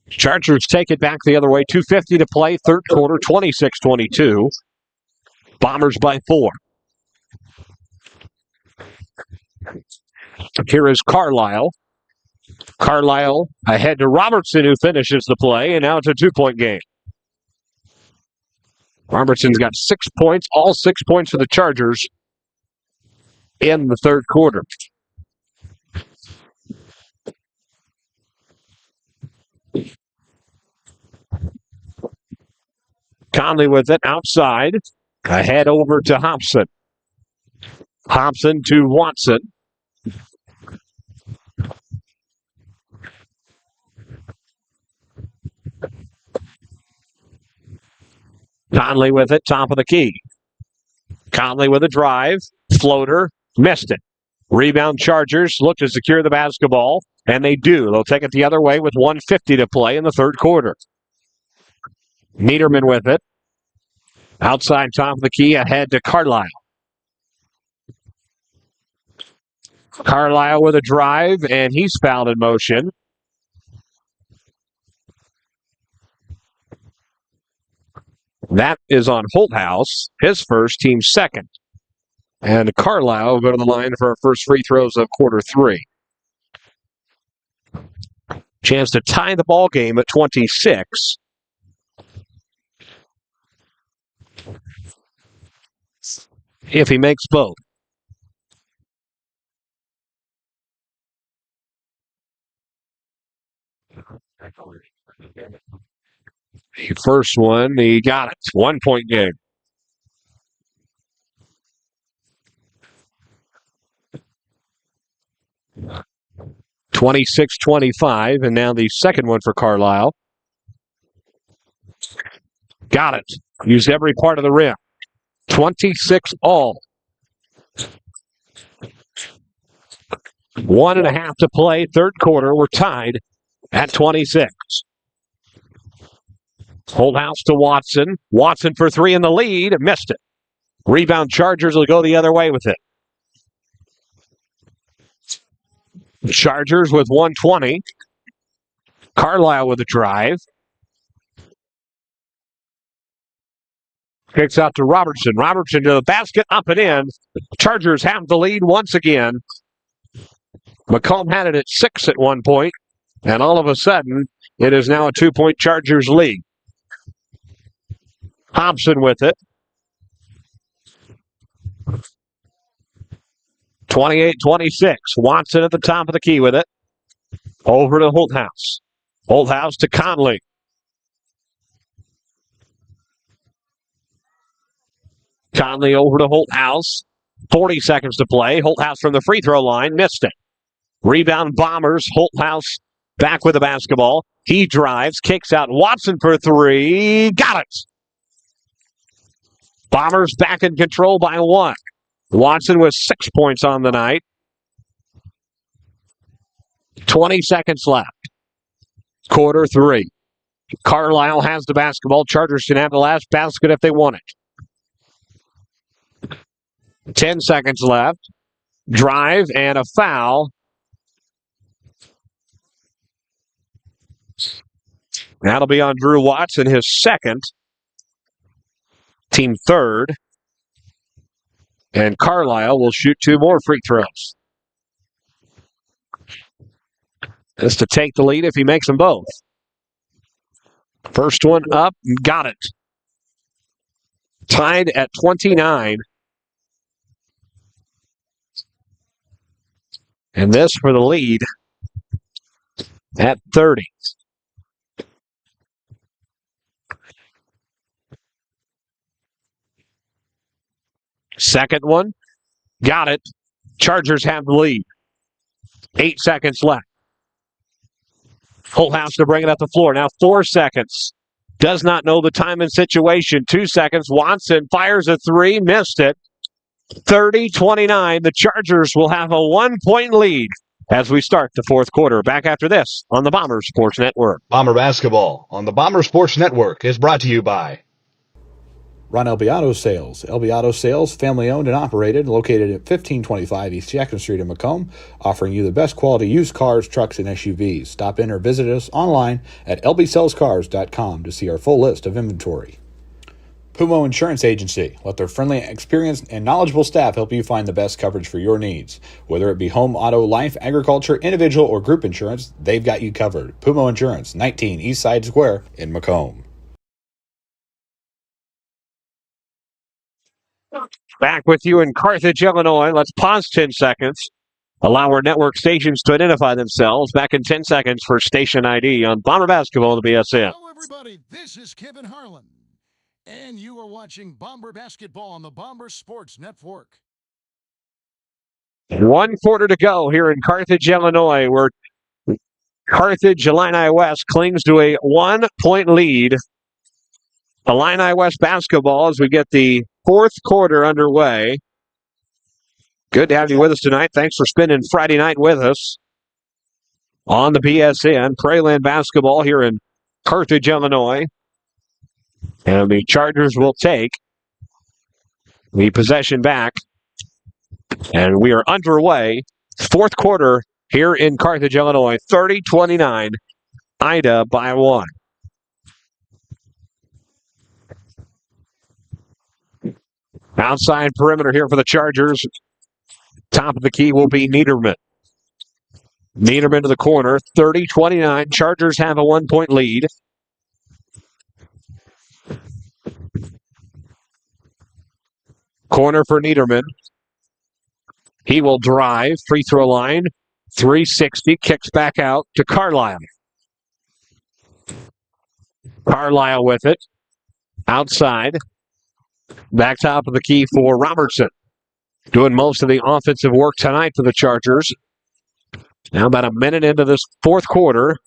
Chargers take it back the other way. 2:50 to play, third quarter, 26-22. Bombers by 4. Here is Carlisle. Carlisle ahead to Robertson, who finishes the play, and now it's a 2-point game. Robertson's got 6 points, all 6 points for the Chargers in the third quarter. Conley with it outside. Ahead over to Hobson. Hobson to Watson. Conley with it, top of the key. Conley with a drive. Floater. Missed it. Rebound Chargers look to secure the basketball, and they do. They'll take it the other way with 1:50 to play in the third quarter. Niederman with it. Outside top of the key, ahead to Carlisle. Carlisle with a drive, and he's fouled in motion. That is on Holthouse, his first, team second. And Carlisle will go to the line for our first free throws of quarter three. Chance to tie the ball game at 26. If he makes both. The first one, he got it. 1 point game. (26-25), and now the second one for Carlisle. Got it. Used every part of the rim. 26 all. 1.5 to play, third quarter. We're tied at 26. Holthouse to Watson. Watson for three in the lead. Missed it. Rebound Chargers will go the other way with it. Chargers with 120. Carlisle with a drive. Kicks out to Robertson. Robertson to the basket, up and in. Chargers have the lead once again. Macomb had it at 6 at one point, and all of a sudden, it is now a 2-point Chargers lead. Hobson with it. 28-26. Watson at the top of the key with it. Over to Holthouse. Holthouse to Conley. Conley over to Holthouse. 40 seconds to play. Holthouse from the free throw line. Missed it. Rebound Bombers. Holthouse back with the basketball. He drives. Kicks out. Watson for three. Got it. Bombers back in control by 1. Watson with 6 points on the night. 20 seconds left. Quarter three. Carlisle has the basketball. Chargers can have the last basket if they want it. 10 seconds left. Drive and a foul. That'll be on Drew Watson, his second. Team third. And Carlisle will shoot 2 more free throws. This to take the lead if he makes them both. First one up, got it. Tied at 29. And this for the lead at 30. Second one, got it. Chargers have the lead. 8 seconds left. Holthouse to bring it up the floor. Now 4 seconds. Does not know the time and situation. 2 seconds. Watson fires a three. Missed it. 30-29. The Chargers will have a 1-point lead as we start the fourth quarter. Back after this on the Bomber Sports Network. Bomber Basketball on the Bomber Sports Network is brought to you by Ron LB Auto Sales. LB Auto Sales, family owned and operated, located at 1525 East Jackson Street in Macomb, offering you the best quality used cars, trucks, and SUVs. Stop in or visit us online at lbsellscars.com to see our full list of inventory. Puma Insurance Agency. Let their friendly, experienced, and knowledgeable staff help you find the best coverage for your needs. Whether it be home, auto, life, agriculture, individual, or group insurance, they've got you covered. Puma Insurance, 19 East Side Square in Macomb. Back with you in Carthage, Illinois. Let's pause 10 seconds. Allow our network stations to identify themselves. Back in 10 seconds for station ID on Bomber Basketball on the BSN. Hello, everybody. This is Kevin Harlan, and you are watching Bomber Basketball on the Bomber Sports Network. 1 quarter to go here in Carthage, Illinois, where Carthage Illini West clings to a 1-point lead. Illini West basketball as we get the fourth quarter underway. Good to have you with us tonight. Thanks for spending Friday night with us on the BSN. Prairie basketball here in Carthage, Illinois. And the Chargers will take the possession back. And we are underway Fourth quarter here in Carthage, Illinois. 30-29. Ida by 1. Outside perimeter here for the Chargers. Top of the key will be Niederman. Niederman to the corner. 30-29. Chargers have a 1-point lead. Corner for Niederman. He will drive. Free throw line. 360. Kicks back out to Carlisle. Carlisle with it. Outside. Back top of the key for Robertson. Doing most of the offensive work tonight for the Chargers. Now about a minute into this fourth quarter.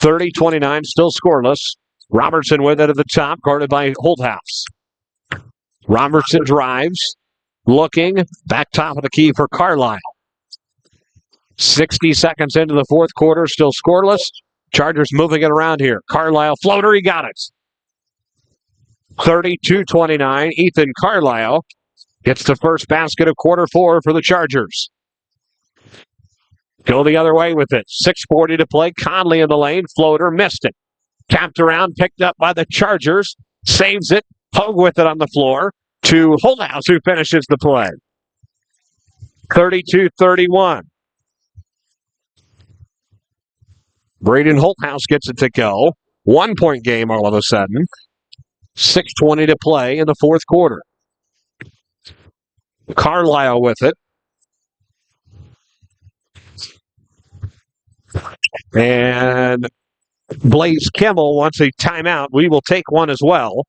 30-29, still scoreless. Robertson with it at the top, guarded by Holthouse. Robertson drives. Looking. Back top of the key for Carlisle. 60 seconds into the fourth quarter, still scoreless. Chargers moving it around here. Carlisle floater, he got it. 32-29, Ethan Carlisle gets the first basket of quarter four for the Chargers. Go the other way with it. 6:40 to play. Conley in the lane. Floater missed it. Tapped around, picked up by the Chargers. Saves it. Hogue with it on the floor to Holthouse, who finishes the play. 32-31. Braden Holthouse gets it to go. 1-point game all of a sudden. 6:20 to play in the fourth quarter. Carlisle with it. And Blaze Kimmel wants a timeout. We will take one as well.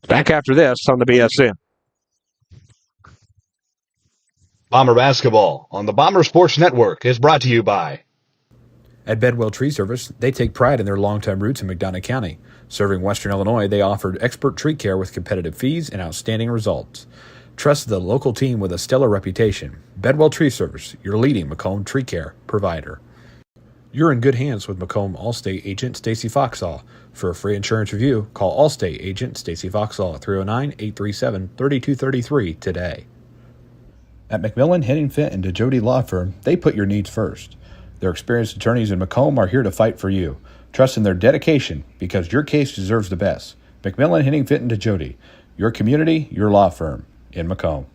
Back after this on the BSN. Bomber basketball on the Bomber Sports Network is brought to you by. At Bedwell Tree Service, they take pride in their long-time roots in McDonough County. Serving Western Illinois, they offered expert tree care with competitive fees and outstanding results. Trust the local team with a stellar reputation. Bedwell Tree Service, your leading Macomb tree care provider. You're in good hands with Macomb Allstate agent Stacy Foxall. For a free insurance review, call Allstate agent Stacy Foxall at 309-837-3233 today. At McMillan, Henning Fint, and DeJody Law Firm, they put your needs first. Their experienced attorneys in Macomb are here to fight for you. Trust in their dedication because your case deserves the best. McMillan, Henning Fint, and DeJody, your community, your law firm in Macomb.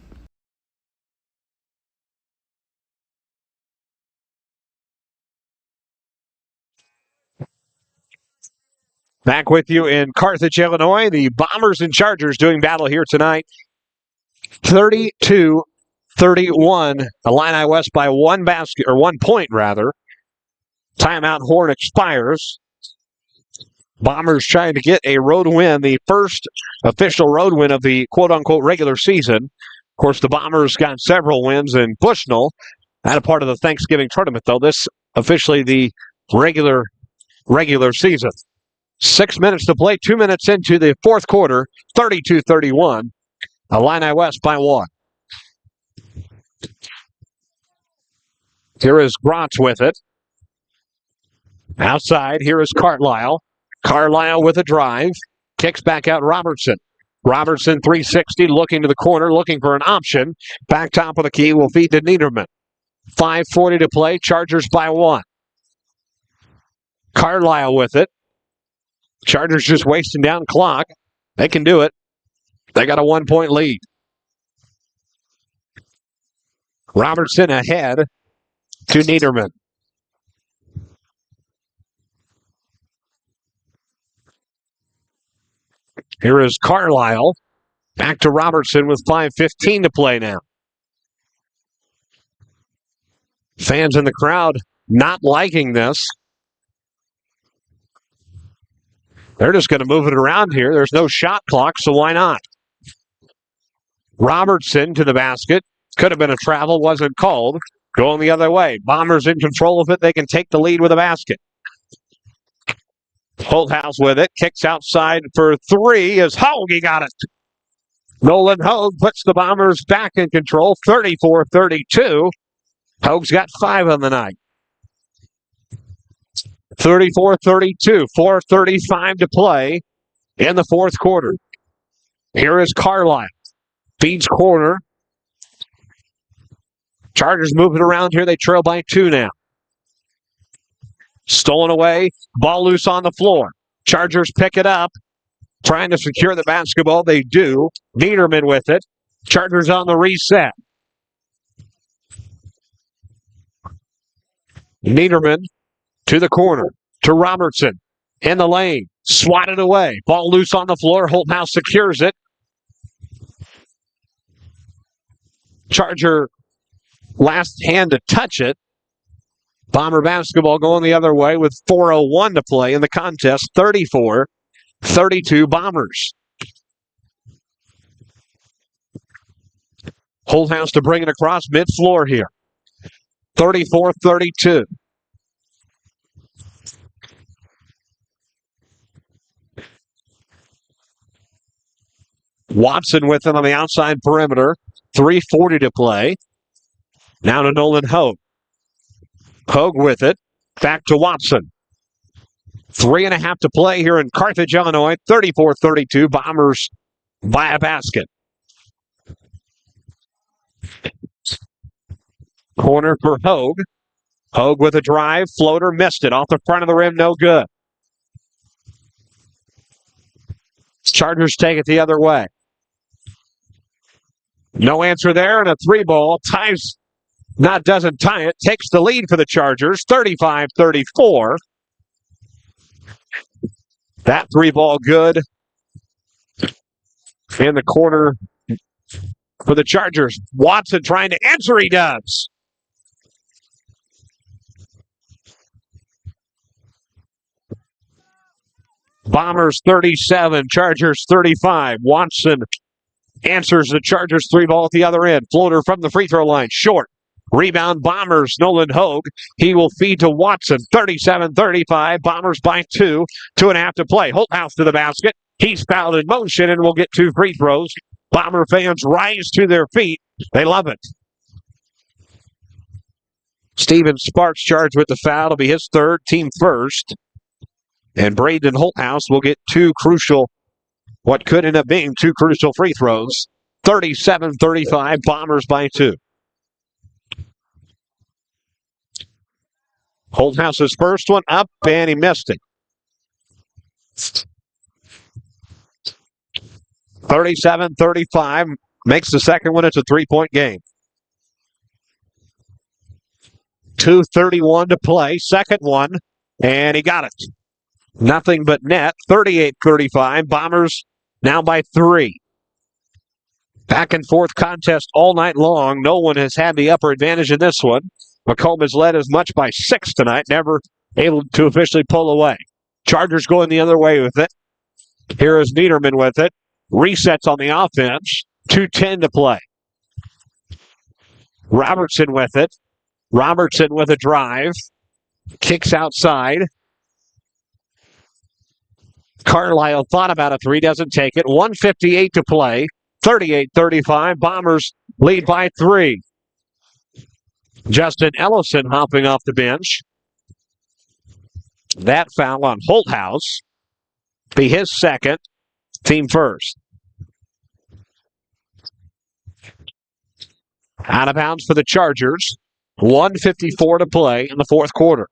Back with you in Carthage, Illinois. The Bombers and Chargers doing battle here tonight. 32-31. Illini West by 1 point rather. Timeout horn expires. Bombers trying to get a road win, the first official road win of the quote-unquote regular season. Of course, the Bombers got several wins in Bushnell. Not a part of the Thanksgiving tournament, though. This officially the regular season. 6 minutes to play, 2 minutes into the fourth quarter, 32-31. Illini West by 1. Here is Grotz with it. Outside, here is Carlisle. Carlisle with a drive. Kicks back out Robertson. Robertson 360, looking to the corner, looking for an option. Back top of the key will feed to Niederman. 5:40 to play, Chargers by 1. Carlisle with it. Chargers just wasting down clock. They can do it. They got a 1-point lead. Robertson ahead to Niederman. Here is Carlisle. Back to Robertson with 5:15 to play now. Fans in the crowd not liking this. They're just going to move it around here. There's no shot clock, so why not? Robertson to the basket. Could have been a travel, wasn't called. Going the other way. Bombers in control of it. They can take the lead with a basket. Holthouse with it. Kicks outside for 3 as Hogue, he got it. Nolan Hogue puts the Bombers back in control. 34-32. Hogue's got 5 on the night. 34-32. 4:35 to play in the fourth quarter. Here is Carlisle. Feeds corner Chargers moving around here. They trail by 2 now. Stolen away. Ball loose on the floor. Chargers pick it up. Trying to secure the basketball. They do. Niederman with it. Chargers on the reset. Niederman to the corner. To Robertson. In the lane. Swatted away. Ball loose on the floor. Holthouse secures it. Charger last hand to touch it. Bomber basketball going the other way with 4:01 to play in the contest. 34-32 Bombers. Holthouse to bring it across mid-floor here. 34-32. Watson with him on the outside perimeter. 3:40 to play. Now to Nolan Hogue. Hogue with it. Back to Watson. 3.5 to play here in Carthage, Illinois. 34-32. Bombers by a basket. Corner for Hogue. Hogue with a drive. Floater missed it. Off the front of the rim. No good. Chargers take it the other way. No answer there, and a 3-ball doesn't tie it. Takes the lead for the Chargers, 35-34. That 3-ball good in the corner for the Chargers. Watson trying to answer, he does. Bombers 37, Chargers 35. Watson answers the Chargers 3-ball at the other end. Floater from the free throw line. Short. Rebound Bombers. Nolan Hogue. He will feed to Watson. 37-35. Bombers by 2. 2.5 to play. Holthouse to the basket. He's fouled in motion and will get 2 free throws. Bomber fans rise to their feet. They love it. Steven Sparks charged with the foul. It'll be his 3rd, team first. And Braden Holthouse will get 2 crucial, what could end up being 2 crucial free throws. 37-35, Bombers by 2. Holthouse's first one up, and he missed it. 37-35, makes the second one. It's a 3-point game. 2:31 to play, second one, and he got it. Nothing but net, 38-35. Bombers now by 3. Back and forth contest all night long. No one has had the upper advantage in this one. Macomb has led as much by 6 tonight, never able to officially pull away. Chargers going the other way with it. Here is Niederman with it. Resets on the offense. 2:10 to play. Robertson with it. Robertson with a drive. Kicks outside. Carlisle thought about a 3, doesn't take it. 1:58 to play. 38-35. Bombers lead by 3. Justin Ellison hopping off the bench. That foul on Holthouse. Be his 2nd, team first. Out of bounds for the Chargers. 1:54 to play in the 4th quarter.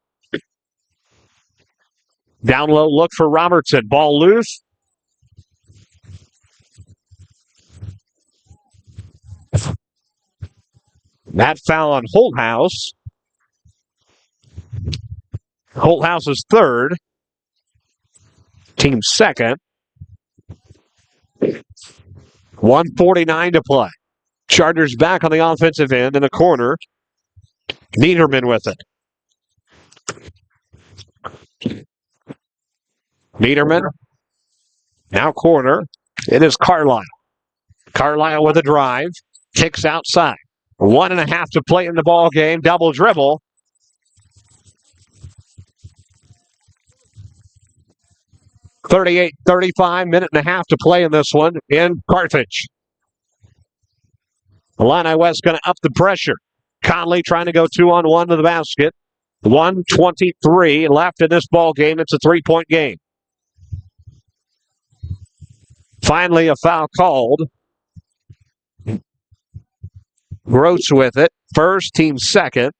Down low look for Robertson. Ball loose. That foul on Holthouse. Holthouse's 3rd. Team 2nd. 1:49 to play. Chargers back on the offensive end in the corner. Niederman with it. Niederman. Now corner. It is Carlisle. Carlisle with a drive. Kicks outside. 1.5 to play in the ball game. Double dribble. .38-35, minute and a half to play in this one in Carthage. Illini West going to up the pressure. Conley trying to go 2-on-1 to the basket. 1:23 left in this ball game. It's a 3-point game. Finally, a foul called Gross with it. First, team second.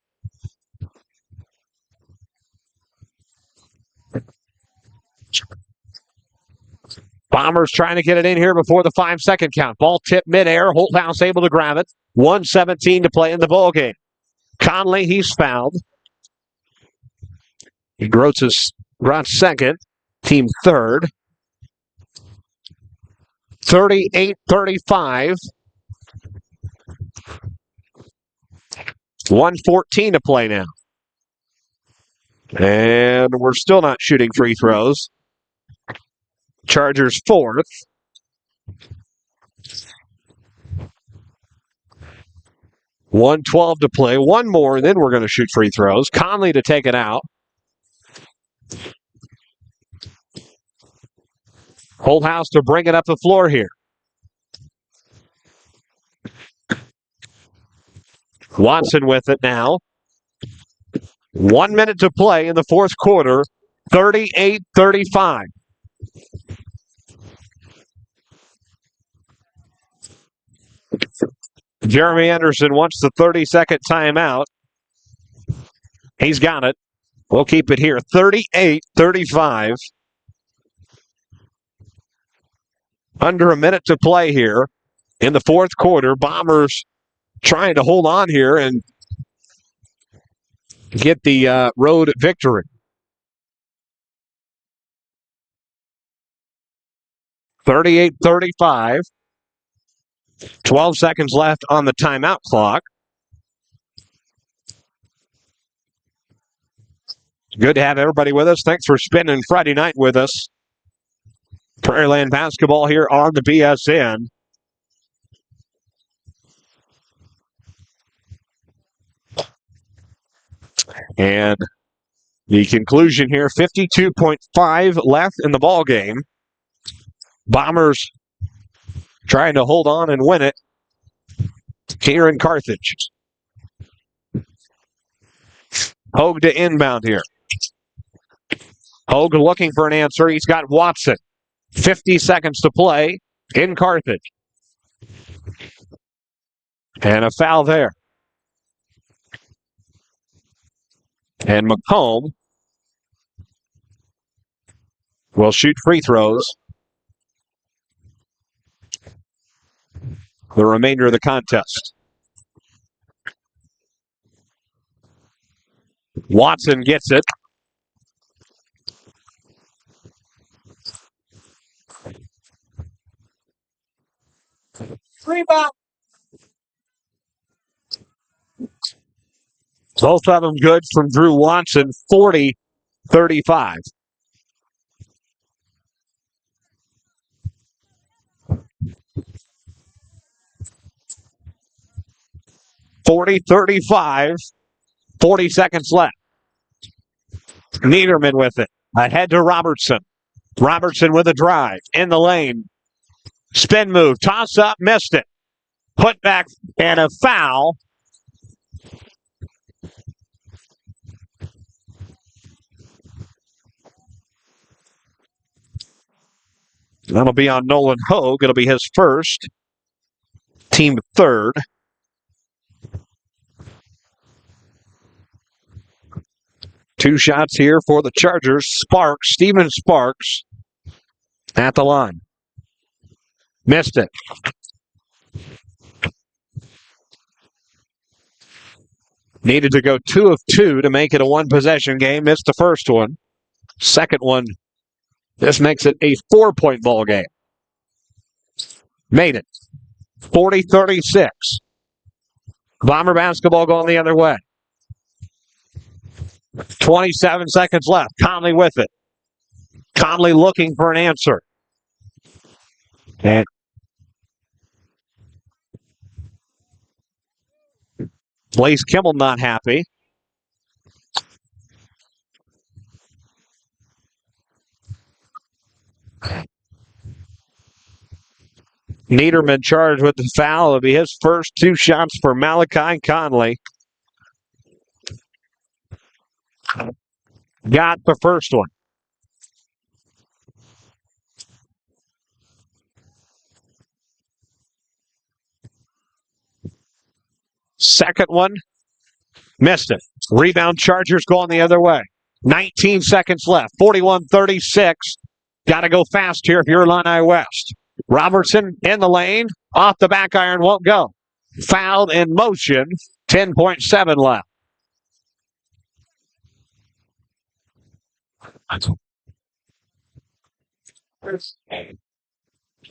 Bombers trying to get it in here before the 5-second count. Ball tipped midair. Holthouse able to grab it. 1:17 to play in the ballgame. Conley, he's fouled. Gross is second. Team third. 38-35. 1:14 to play now. And we're still not shooting free throws. Chargers fourth. $1:12 to play. One more, and then we're going to shoot free throws. Conley to take it out. Holthouse to bring it up the floor here. Watson with it now. 1 minute to play in the fourth quarter. 38-35. Jeremy Anderson wants the 30-second timeout. He's got it. We'll keep it here. 38-35. Under a minute to play here in the fourth quarter. Bombers trying to hold on here and get the road victory. $38-35. 12 seconds left on the timeout clock. Good to have everybody with us. Thanks for spending Friday night with us. Prairieland basketball here on the BSN. And the conclusion here, 52.5 left in the ball game. Bombers trying to hold on and win it here in Carthage. Hogue to inbound here. Hogue looking for an answer. He's got Watson. 50 seconds to play in Carthage. And a foul there. And Macomb will shoot free throws the remainder of the contest. Watson gets it. Rebound. Both of them good from Drew Watson, 40-35. $40-35. 40 seconds left. Niederman with it. Ahead to Robertson. Robertson with a drive. In the lane. Spin move. Toss up. Missed it. Put back and a foul. That'll be on Nolan Hogue. It'll be his first. Team third. Two shots here for the Chargers. Sparks, Steven Sparks at the line. Missed it. Needed to go 2 of 2 to make it a one-possession game. Missed the first one. Second one, this makes it a 4-point ball game. Made it. 40-36. Bomber basketball going the other way. 27 seconds left. Conley with it. Conley looking for an answer. And Blaze Kimmel not happy. Niederman charged with the foul. It'll be his first 2 shots for Malachi Conley. Got the first one. Second one, missed it. Rebound, Chargers going the other way. 19 seconds left. 41-36. Got to go fast here if you're Illini West. Robertson in the lane. Off the back iron, won't go. Fouled in motion. 10.7 left.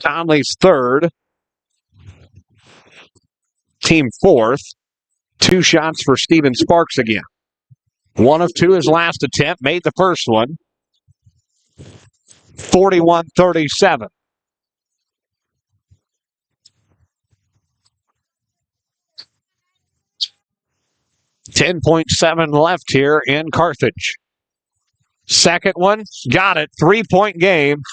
Conley's third. Team fourth. 2 shots for Steven Sparks again. 1 of 2 his last attempt. Made the first one. 41-37. $10.7 left here in Carthage. Second one, got it. 3-point game.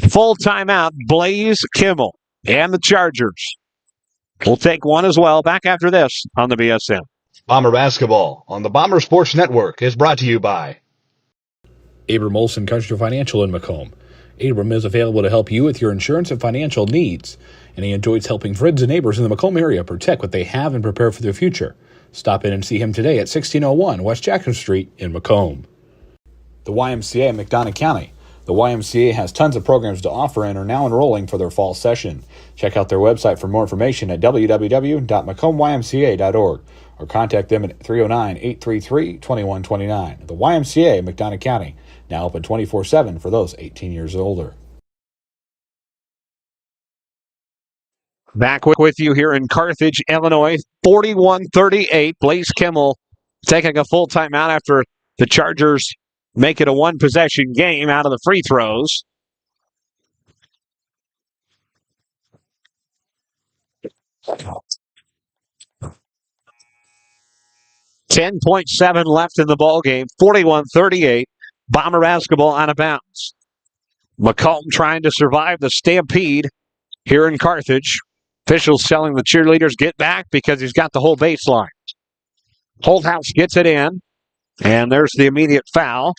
Full timeout, Blaze Kimmel and the Chargers. We'll take one as well. Back after this on the BSN. Bomber Basketball on the Bomber Sports Network is brought to you by Abram Olson Country Financial in Macomb. Abram is available to help you with your insurance and financial needs, and he enjoys helping friends and neighbors in the Macomb area protect what they have and prepare for their future. Stop in and see him today at 1601 West Jackson Street in Macomb. The YMCA in McDonough County. The YMCA has tons of programs to offer and are now enrolling for their fall session. Check out their website for more information at www.macombymca.org or contact them at 309-833-2129. The YMCA, McDonough County, now open 24/7 for those 18 years or older. Back with you here in Carthage, Illinois, 41-38. Blaze Kimmel taking a full timeout after the Chargers make it a one-possession game out of the free throws. $10.7 left in the ball game. 41-38. Bomber basketball out of bounds. Macomb trying to survive the stampede here in Carthage. Officials telling the cheerleaders get back because he's got the whole baseline. Holthouse gets it in. And there's the immediate foul.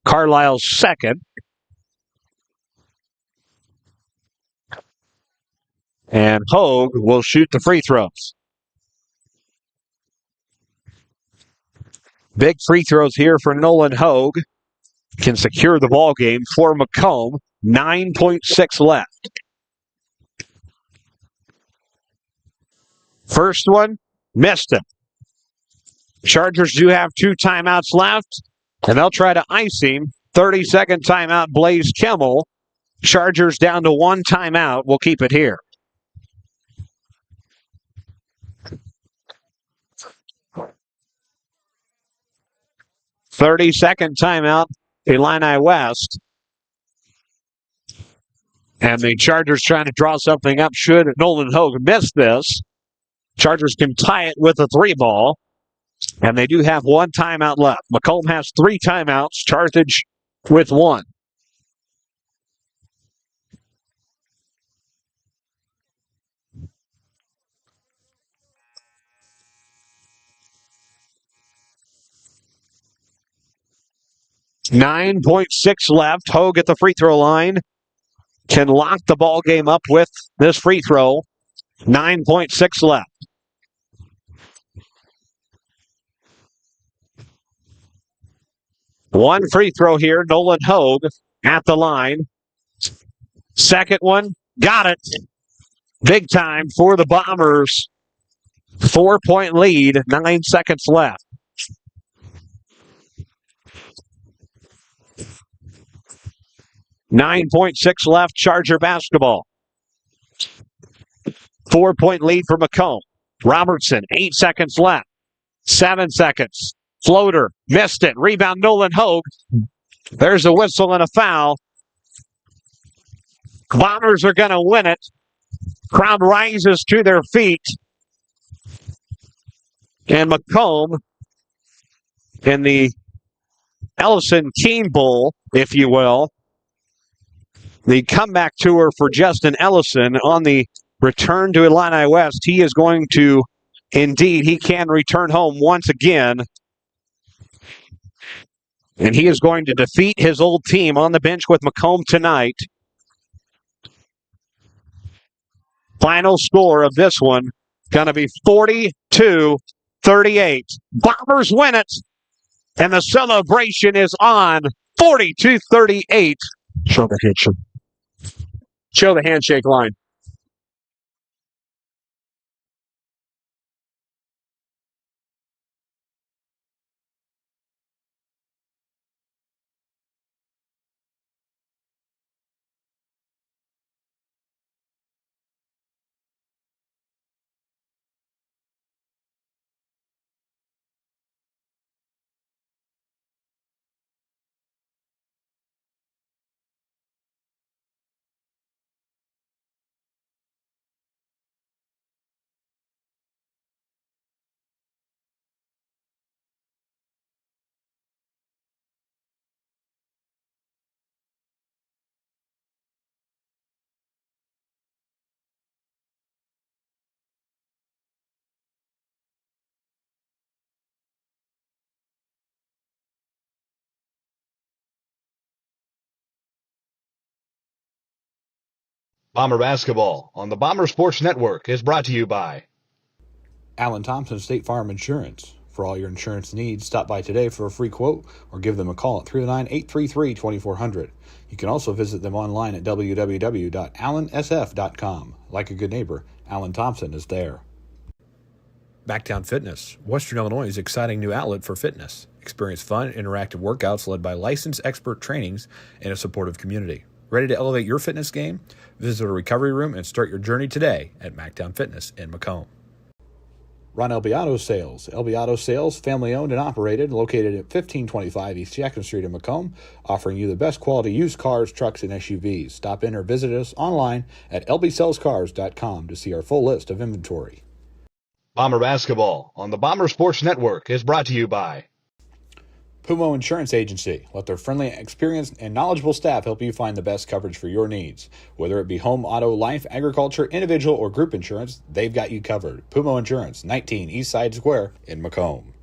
Carlisle's second. And Hogue will shoot the free throws. Big free throws here for Nolan Hogue. Can secure the ball game for Macomb. 9.6 left. First one, missed it. Chargers do have 2 timeouts left, and they'll try to ice him. 30-second timeout, Blaze Kimmel. Chargers down to 1 timeout. We'll keep it here. Thirty-second timeout, Illini West. And the Chargers trying to draw something up. Should Nolan Hogue miss this, Chargers can tie it with a 3-ball. And they do have 1 timeout left. Macomb has 3 timeouts. Carthage with 1. $9.6 left. Hogue at the free throw line can lock the ball game up with this free throw. 9.6 left. One free throw here. Nolan Hogue at the line. Second one. Got it. Big time for the Bombers. 4-point lead. 9 seconds left. $9.6 left. Charger basketball. 4-point lead for Macomb. Robertson. 8 seconds left. 7 seconds. Floater, missed it. Rebound, Nolan Hogue. There's a whistle and a foul. Bombers are going to win it. Crowd rises to their feet. And Macomb, in the Ellison Team Bowl, if you will, the comeback tour for Justin Ellison on the return to Illini West, he is going to, indeed, he can return home once again. And he is going to defeat his old team on the bench with Macomb tonight. Final score of this one, Going to be 42-38. Bombers win it, and the celebration is on. 42-38. Show the handshake. Show the handshake line. Bomber basketball on the Bomber Sports Network is brought to you by Alan Thompson State Farm Insurance. For all your insurance needs, stop by today for a free quote or give them a call at 309-833-2400. You can also visit them online at www.allansf.com. Like a good neighbor, Alan Thompson is there. Backtown Fitness, Western Illinois' exciting new outlet for fitness. Experience fun, interactive workouts led by licensed expert trainings and a supportive community. Ready to elevate your fitness game? Visit a recovery room and start your journey today at Mactown Fitness in Macomb. Ron Elbiato Sales. Elbiato Sales, family-owned and operated, located at 1525 East Jackson Street in Macomb, offering you the best quality used cars, trucks, and SUVs. Stop in or visit us online at lbsellscars.com to see our full list of inventory. Bomber basketball on the Bomber Sports Network is brought to you by Pumo Insurance Agency. Let their friendly, experienced, and knowledgeable staff help you find the best coverage for your needs. Whether it be home, auto, life, agriculture, individual, or group insurance, they've got you covered. Pumo Insurance, 19 East Side Square in Macomb.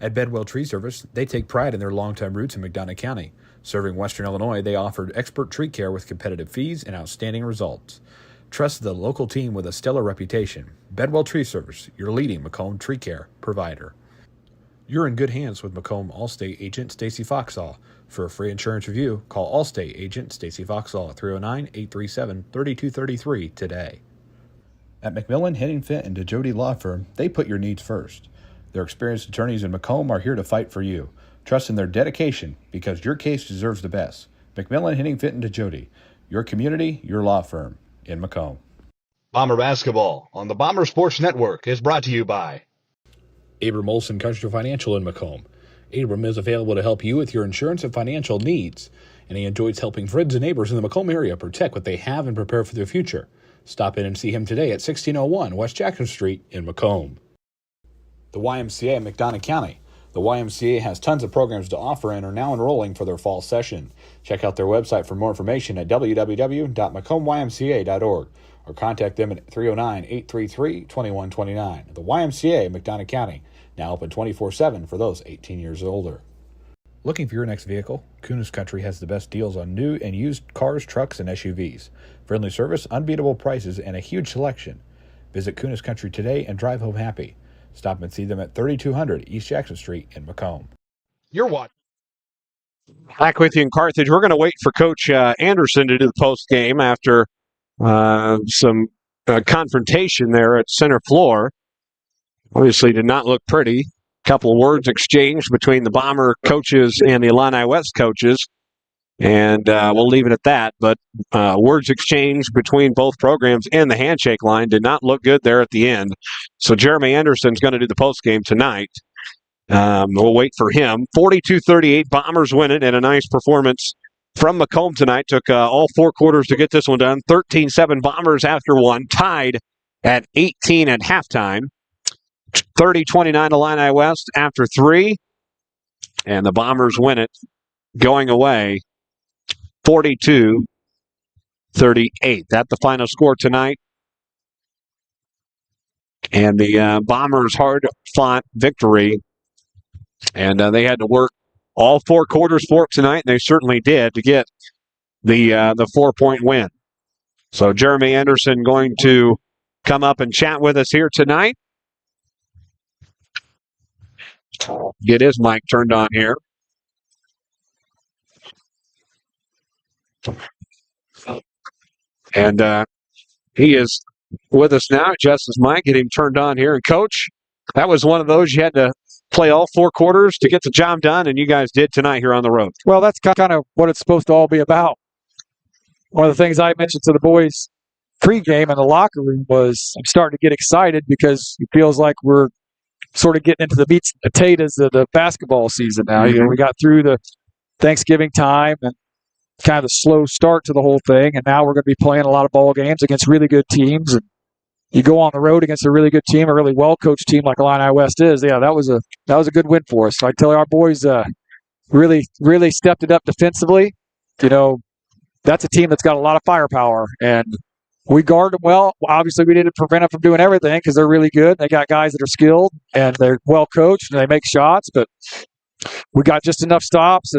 At Bedwell Tree Service, they take pride in their longtime roots in McDonough County. Serving Western Illinois, they offered expert tree care with competitive fees and outstanding results. Trust the local team with a stellar reputation. Bedwell Tree Service, your leading Macomb tree care provider. You're in good hands with Macomb Allstate agent Stacy Foxall. For a free insurance review, call Allstate agent Stacy Foxall at 309-837-3233 today. At McMillan, Henningfit, and DeJody Law Firm, they put your needs first. Their experienced attorneys in Macomb are here to fight for you. Trust in their dedication because your case deserves the best. McMillan, Henningfit, and DeJody, your community, your law firm in Macomb. Bomber basketball on the Bomber Sports Network is brought to you by Abram Olson Country Financial in Macomb. Abram is available to help you with your insurance and financial needs, and he enjoys helping friends and neighbors in the Macomb area protect what they have and prepare for their future. Stop in and see him today at 1601 West Jackson Street in Macomb. The YMCA in McDonough County. The YMCA has tons of programs to offer and are now enrolling for their fall session. Check out their website for more information at www.macombymca.org or contact them at 309-833-2129. The YMCA, McDonough County, now open 24/7 for those 18 years or older. Looking for your next vehicle? Kunis Country has the best deals on new and used cars, trucks, and SUVs. Friendly service, unbeatable prices, and a huge selection. Visit Kunis Country today and drive home happy. Stop and see them at 3200 East Jackson Street in Macomb. You're watching. Back with you in Carthage. We're going to wait for Coach Anderson to do the post game after some confrontation there at center floor. Obviously did not look pretty. Couple of words exchanged between the Bomber coaches and the Illini West coaches. And we'll leave it at that. But words exchanged between both programs and the handshake line did not look good there at the end. So Jeremy Anderson's going to do the postgame tonight. We'll wait for him. 42-38, Bombers win it, and a nice performance from Macomb tonight. Took all four quarters to get this one done. 13-7 Bombers after one, tied at 18 at halftime. 30-29 Illini West after three, and the Bombers win it going away 42-38. That's the final score tonight. And the Bombers' hard-fought victory, and they had to work all four quarters for it tonight, and they certainly did to get the 4-point win. So Jeremy Anderson going to come up and chat with us here tonight. Get his mic turned on here. And he is with us now. Justice Mike, get him turned on here. And, Coach, that was one of those you had to play all 4 quarters to get the job done, and you guys did tonight here on the road. Well, that's kind of what it's supposed to all be about. One of the things I mentioned to the boys pregame in the locker room was I'm starting to get excited because it feels like we're sort of getting into the meats and potatoes of the basketball season now. Mm-hmm. You know, we got through the Thanksgiving time and kind of the slow start to the whole thing, and now we're going to be playing a lot of ball games against really good teams. And you go on the road against a really good team, a really well-coached team like Illini West is. Yeah, that was a good win for us. So I tell you, our boys really stepped it up defensively. You know, that's a team that's got a lot of firepower, and we guard them well. Obviously, we didn't prevent them from doing everything because they're really good. They got guys that are skilled, and they're well-coached, and they make shots. But we got just enough stops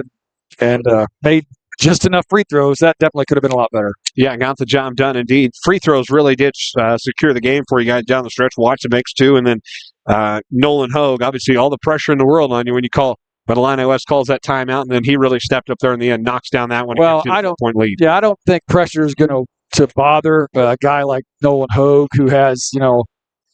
and made just enough free throws. That definitely could have been a lot better. Yeah, got the job done indeed. Free throws really did secure the game for you guys down the stretch. Watch the makes too, and then Nolan Hogue, obviously all the pressure in the world on you when you call, but Illini West calls that timeout, and then he really stepped up there in the end, knocks down that one. Well, I don't lead. Yeah, I don't think pressure is going to bother a guy like Nolan Hogue, who has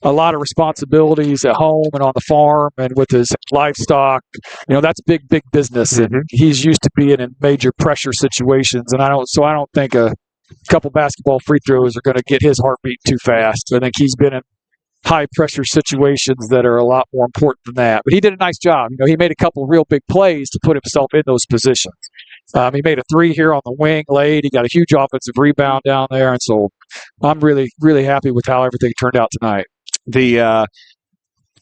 a lot of responsibilities at home and on the farm and with his livestock. That's big business. Mm-hmm. And he's used to being in major pressure situations. And I don't think a couple basketball free throws are going to get his heartbeat too fast. I think he's been in high pressure situations that are a lot more important than that. But he did a nice job. He made a couple real big plays to put himself in those positions. He made a 3 here on the wing late. He got a huge offensive rebound down there. And so I'm really, really happy with how everything turned out tonight. The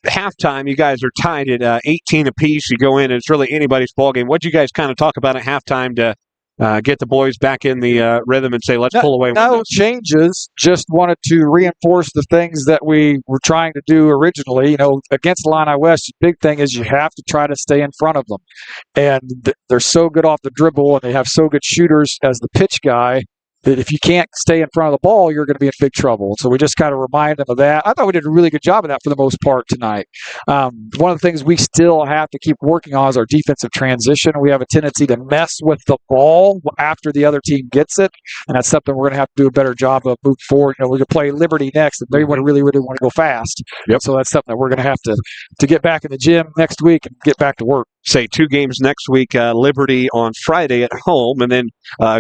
halftime, you guys are tied at 18 apiece. You go in, and it's really anybody's ball game. What did you guys kind of talk about at halftime to get the boys back in the rhythm and say, let's pull away? No changes. Just wanted to reinforce the things that we were trying to do originally. Against Illini West, the big thing is you have to try to stay in front of them. And they're so good off the dribble, and they have so good shooters as the pitch guy, that if you can't stay in front of the ball, you're going to be in big trouble. So we just kind of remind them of that. I thought we did a really good job of that for the most part tonight. One of the things we still have to keep working on is our defensive transition. We have a tendency to mess with the ball after the other team gets it, and that's something we're going to have to do a better job of moving forward. We're going to play Liberty next, and they really want to go fast. Yep. So that's something that we're going to have to get back in the gym next week and get back to work. Say 2 games next week, Liberty on Friday at home, and then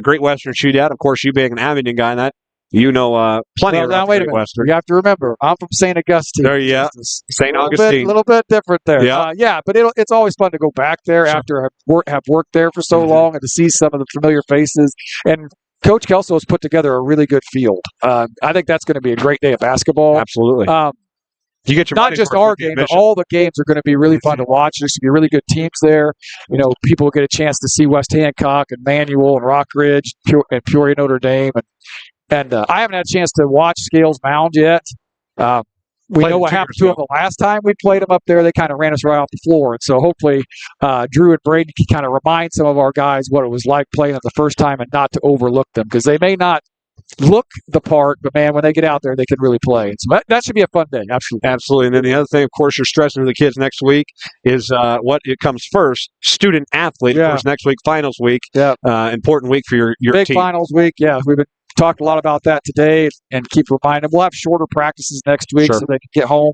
Great Western Shootout. Of course, you being an Abington guy, that plenty of now, wait a minute. Western. You have to remember, I'm from St. Augustine. There, yeah. St. Augustine. A little bit different there. Yeah. But it's always fun to go back there after have worked there for so long and to see some of the familiar faces. And Coach Kelso has put together a really good field. I think that's going to be a great day of basketball. Absolutely. You get your not just our game, but all the games are going to be really fun to watch. There's going to be really good teams there. People will get a chance to see West Hancock and Manual and Rockridge and Peoria Notre Dame. And I haven't had a chance to watch Scales Mound yet. We know what happened to them the last time we played them up there. They kind of ran us right off the floor. And so hopefully Drew and Brady can kind of remind some of our guys what it was like playing them the first time and not to overlook them, because they may not look the part, but man, when they get out there, they can really play. And so that should be a fun day. Absolutely. And then the other thing, of course, you're stressing to the kids next week is what it comes first. Student athlete, of course, next week, finals week. Yeah. Important week for your big team. Finals week. Yeah, we've been talked a lot about that today, and keep reminding them. We'll have shorter practices next week so they can get home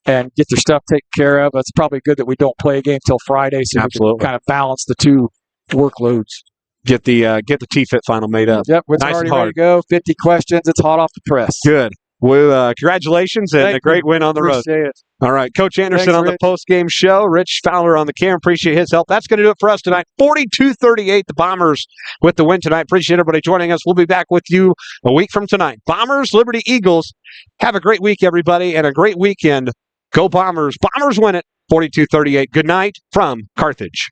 and get their stuff taken care of. It's probably good that we don't play a game till Friday, so we can kind of balance the 2 workloads. Get the T-Fit final made up. Yep, it's already ready to go. 50 questions. It's hot off the press. Good. Well, congratulations and a great win on the road. Appreciate it. All right, Coach Anderson on Rich. the post-game show. Rich Fowler on the camera. Appreciate his help. That's going to do it for us tonight. 42-38, the Bombers with the win tonight. Appreciate everybody joining us. We'll be back with you a week from tonight. Bombers, Liberty Eagles. Have a great week, everybody, and a great weekend. Go Bombers. Bombers win it. 42-38. Good night from Carthage.